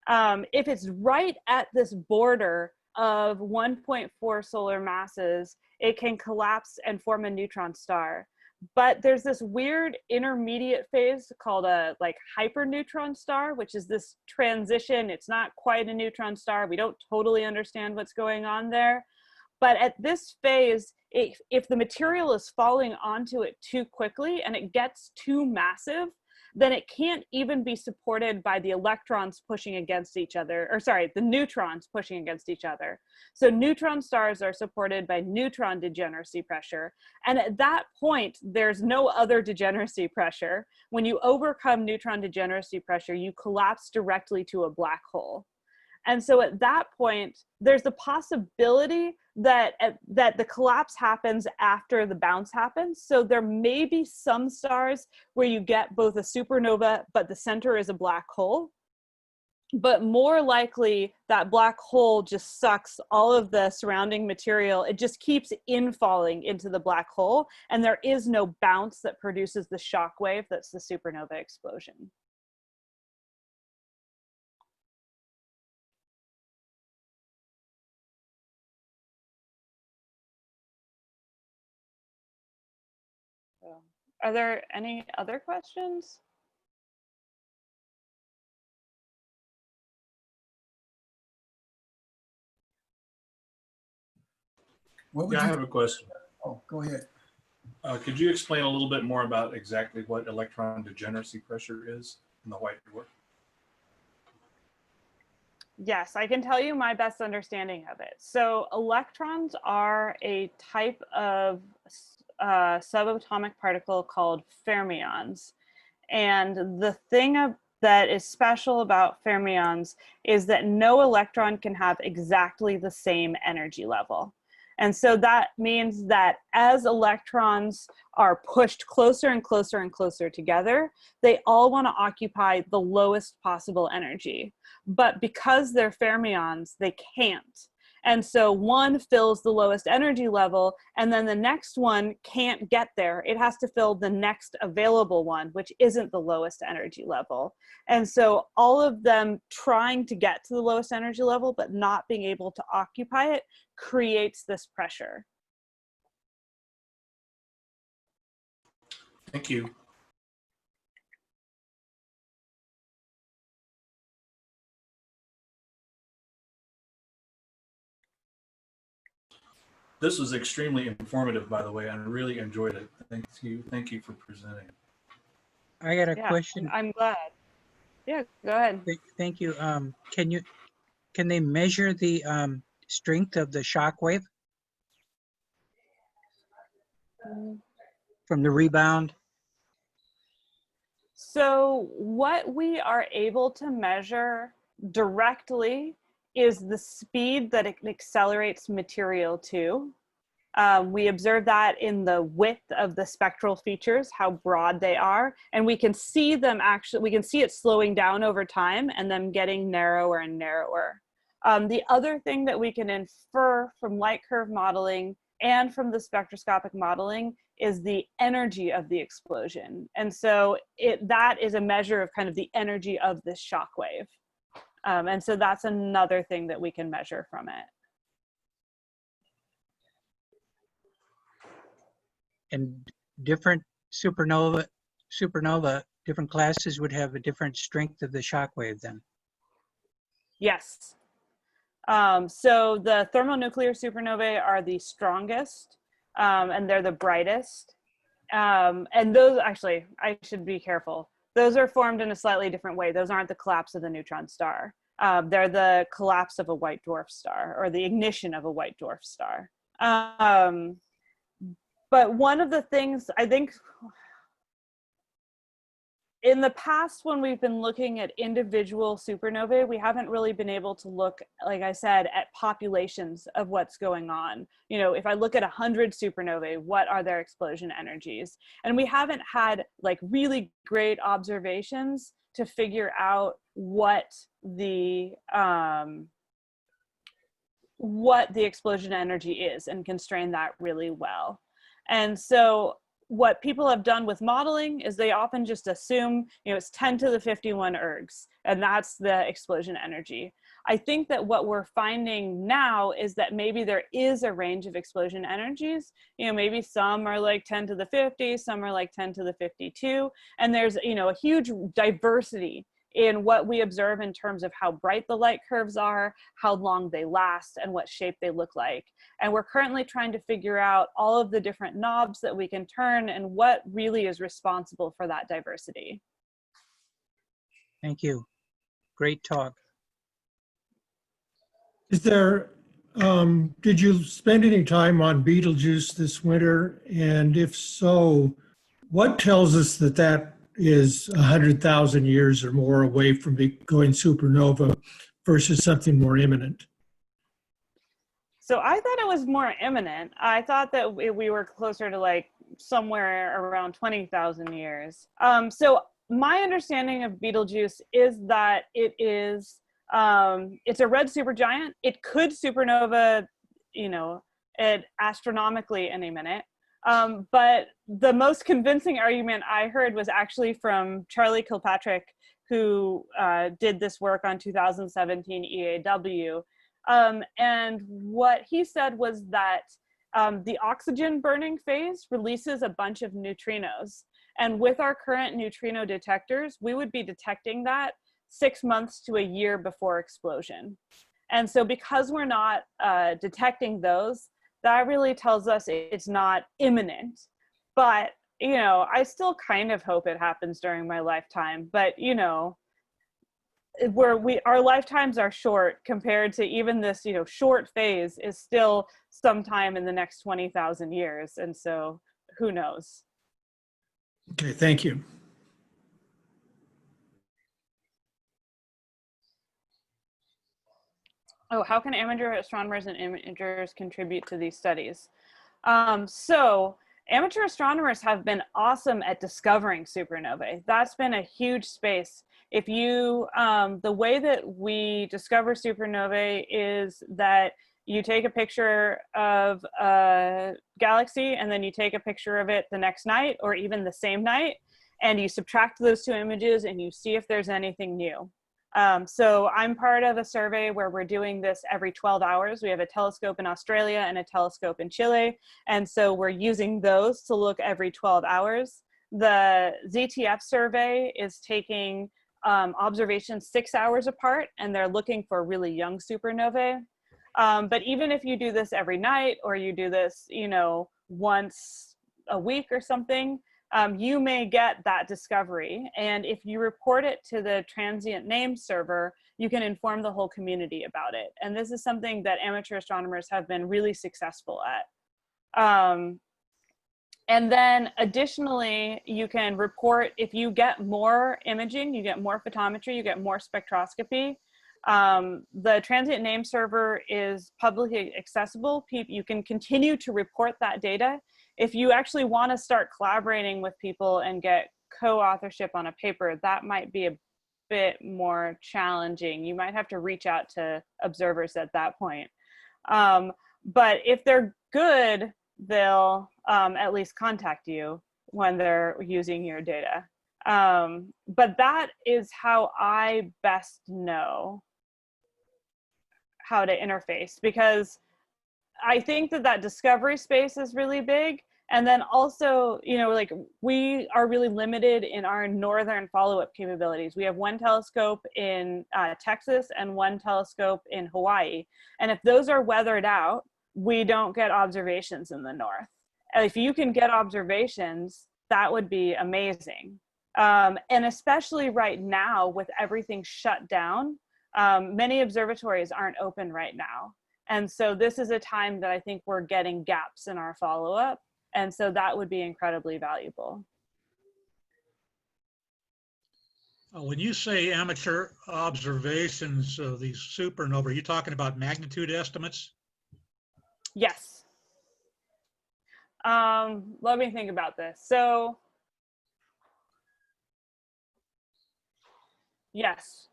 If it's right at this border of 1.4 solar masses, it can collapse and form a neutron star. But there's this weird intermediate phase called a hyperneutron star, which is this transition. It's not quite a neutron star. We don't totally understand what's going on there. But at this phase, if the material is falling onto it too quickly and it gets too massive, then it can't even be supported by the electrons pushing against each other, or sorry, the neutrons pushing against each other. So neutron stars are supported by neutron degeneracy pressure. And at that point, there's no other degeneracy pressure. When you overcome neutron degeneracy pressure, you collapse directly to a black hole. And so at that point, there's the possibility that the collapse happens after the bounce happens. So there may be some stars where you get both a supernova, but the center is a black hole. But more likely, that black hole just sucks all of the surrounding material. It just keeps infalling into the black hole, and there is no bounce that produces the shock wave that's the supernova explosion. So, are there any other questions? What would Yeah, I you? have a question. Oh, go ahead. Could you explain a little bit more about exactly what electron degeneracy pressure is in the white dwarf? Yes, I can tell you my best understanding of it. So electrons are a type of subatomic particle called fermions. And the thing that is special about fermions is that no electron can have exactly the same energy level. And so that means that as electrons are pushed closer and closer and closer together, they all want to occupy the lowest possible energy. But because they're fermions, they can't. And so one fills the lowest energy level, and then the next one can't get there. It has to fill the next available one, which isn't the lowest energy level. And so all of them trying to get to the lowest energy level, but not being able to occupy it, creates this pressure. Thank you. This was extremely informative, by the way. I really enjoyed it. Thank you for presenting. I got a Yeah, question. I'm glad. Yeah, go ahead. Thank you. Can they measure the strength of the shock wave from the rebound? So what we are able to measure directly is the speed that it accelerates material to. We observe that in the width of the spectral features, how broad they are, and we can see them we can see it slowing down over time and them getting narrower and narrower. The other thing that we can infer from light curve modeling and from the spectroscopic modeling is the energy of the explosion. And so that is a measure of kind of the energy of this shock wave. And so that's another thing that we can measure from it. And different supernova, different classes would have a different strength of the shock wave then. Yes. So the thermonuclear supernovae are the strongest, and they're the brightest. And those, actually, I should be careful. Those are formed in a slightly different way. Those aren't the collapse of the neutron star. They're the collapse of a white dwarf star, or the ignition of a white dwarf star. But one of the things I think, in the past, when we've been looking at individual supernovae, we haven't really been able to look, like I said, at populations of what's going on. You know, if I look at 100 supernovae, what are their explosion energies? And we haven't had like really great observations to figure out what the explosion energy is and constrain that really well. And so what people have done with modeling is they often just assume, you know, it's 10 to the 51 ergs, and that's the explosion energy. I think that what we're finding now is that maybe there is a range of explosion energies. You know, maybe some are like 10 to the 50, some are like 10 to the 52, and there's, you know, a huge diversity in what we observe in terms of how bright the light curves are, how long they last, and what shape they look like. And we're currently trying to figure out all of the different knobs that we can turn and what really is responsible for that diversity. Thank you. Great talk. Is there, did you spend any time on Betelgeuse this winter? And if so, what tells us that that is 100,000 years or more away from going supernova versus something more imminent? So I thought it was more imminent. I thought that we were closer to like somewhere around 20,000 years. So my understanding of Betelgeuse is that it is, it's a red supergiant. It could supernova, you know, astronomically any minute. But the most convincing argument I heard was actually from Charlie Kilpatrick, who did this work on 2017 EAW. And what he said was that the oxygen burning phase releases a bunch of neutrinos. And with our current neutrino detectors, we would be detecting that 6 months to a year before explosion. And so because we're not detecting those, that really tells us it's not imminent. But, you know, I still kind of hope it happens during my lifetime. But, you know, our lifetimes are short compared to even this, you know, short phase is still sometime in the next 20,000 years. And so who knows? Okay, thank you. Oh, how can amateur astronomers and imagers contribute to these studies? So amateur astronomers have been awesome at discovering supernovae. That's been a huge space. If you, the way that we discover supernovae is that you take a picture of a galaxy and then you take a picture of it the next night or even the same night, and you subtract those two images and you see if there's anything new. So I'm part of a survey where we're doing this every 12 hours. We have a telescope in Australia and a telescope in Chile. And so we're using those to look every 12 hours. The ZTF survey is taking observations 6 hours apart, and they're looking for really young supernovae. But even if you do this every night, or you do this, you know, once a week or something, you may get that discovery. And if you report it to the transient name server, you can inform the whole community about it. And this is something that amateur astronomers have been really successful at. And then additionally, you can report, if you get more imaging, you get more photometry, you get more spectroscopy. The transient name server is publicly accessible. You can continue to report that data. If you actually want to start collaborating with people and get co-authorship on a paper, that might be a bit more challenging. You might have to reach out to observers at that point. But if they're good, they'll at least contact you when they're using your data. But that is how I best know how to interface, because I think that discovery space is really big. And then also, you know, like we are really limited in our northern follow-up capabilities. We have one telescope in Texas and one telescope in Hawaii. And if those are weathered out, we don't get observations in the north. And if you can get observations, that would be amazing. And especially right now with everything shut down, many observatories aren't open right now. And so this is a time that I think we're getting gaps in our follow-up. And so that would be incredibly valuable. When you say amateur observations of these supernovae, are you talking about magnitude estimates? Yes. Let me think about this. So, yes,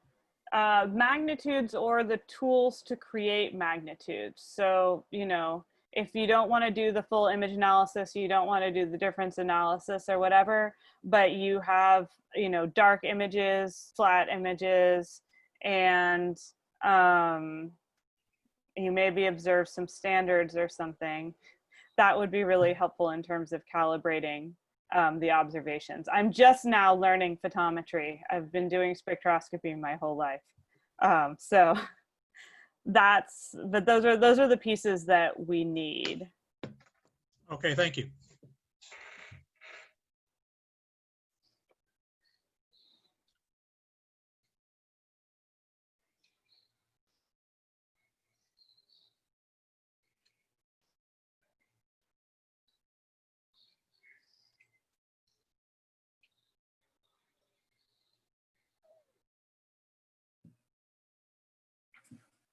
magnitudes or the tools to create magnitudes. So, you know, if you don't want to do the full image analysis, you don't want to do the difference analysis or whatever, but you have, you know, dark images, flat images, and you maybe observe some standards or something, that would be really helpful in terms of calibrating the observations. I'm just now learning photometry. I've been doing spectroscopy my whole life. So but those are the pieces that we need. Okay, thank you.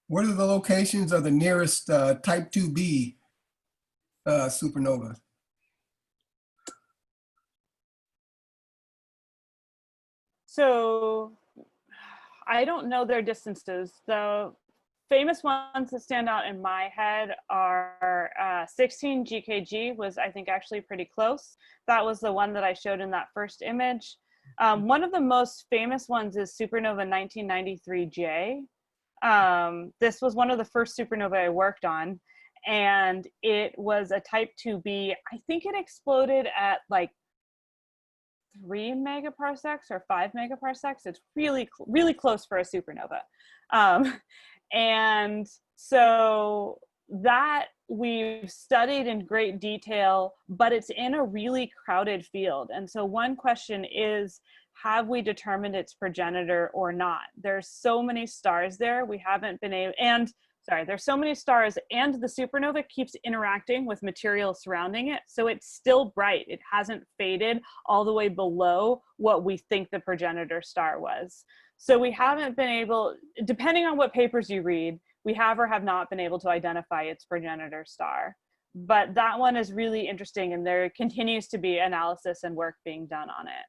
What are the locations of the nearest type 2b supernova? So I don't know their distances. The famous ones that stand out in my head are 16 GKG was, I think, actually pretty close. That was the one that I showed in that first image. One of the most famous ones is Supernova 1993J. This was one of the first supernovae I worked on, and it was a type 2b. I think it exploded at like 3 megaparsecs or 5 megaparsecs. It's really, really close for a supernova. And so that we've studied in great detail, but it's in a really crowded field. And so one question is, have we determined its progenitor or not? There's so many stars there, we haven't been able, there's so many stars, and the supernova keeps interacting with material surrounding it. So it's still bright. It hasn't faded all the way below what we think the progenitor star was. So we haven't been able, depending on what papers you read, we have or have not been able to identify its progenitor star. But that one is really interesting, and there continues to be analysis and work being done on it.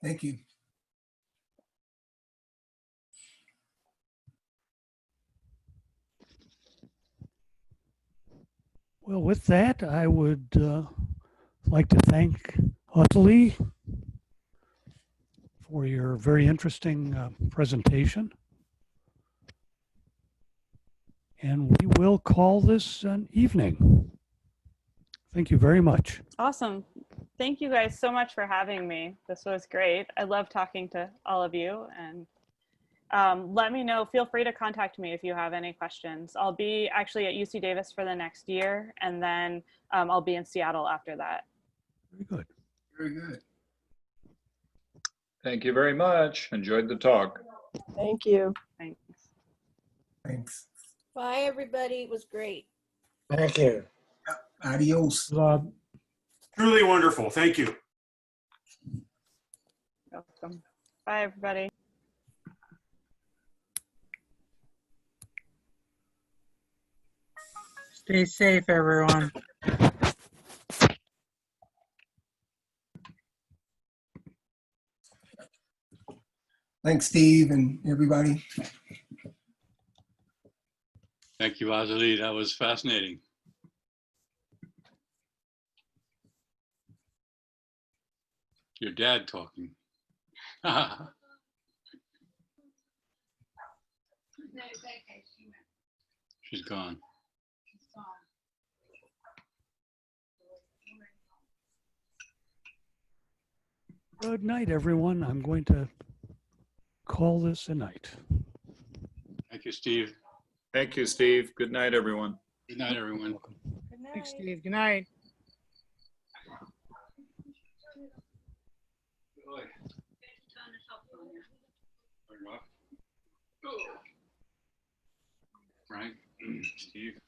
Thank you. Well, with that, I would like to thank Azalee for your very interesting presentation. And we will call this an evening. Thank you very much. Awesome. Thank you guys so much for having me. This was great. I love talking to all of you, and let me know, feel free to contact me if you have any questions. I'll be actually at UC Davis for the next year, and then I'll be in Seattle after that. Very good. Very good. Thank you very much. Enjoyed the talk. Thank you. Thanks. Thanks. Bye, everybody. It was great. Thank you. Adios. Truly wonderful. Thank you. Welcome. Bye, everybody. Stay safe, everyone. Thanks, Steve, and everybody. Thank you, Azalee. That was fascinating. Your dad talking. She's gone. Good night, everyone. I'm going to call this a night. Thank you, Steve. Thank you, Steve. Good night, everyone. Good night, everyone. Good night. Thanks, Steve. Good night. Frank, Steve.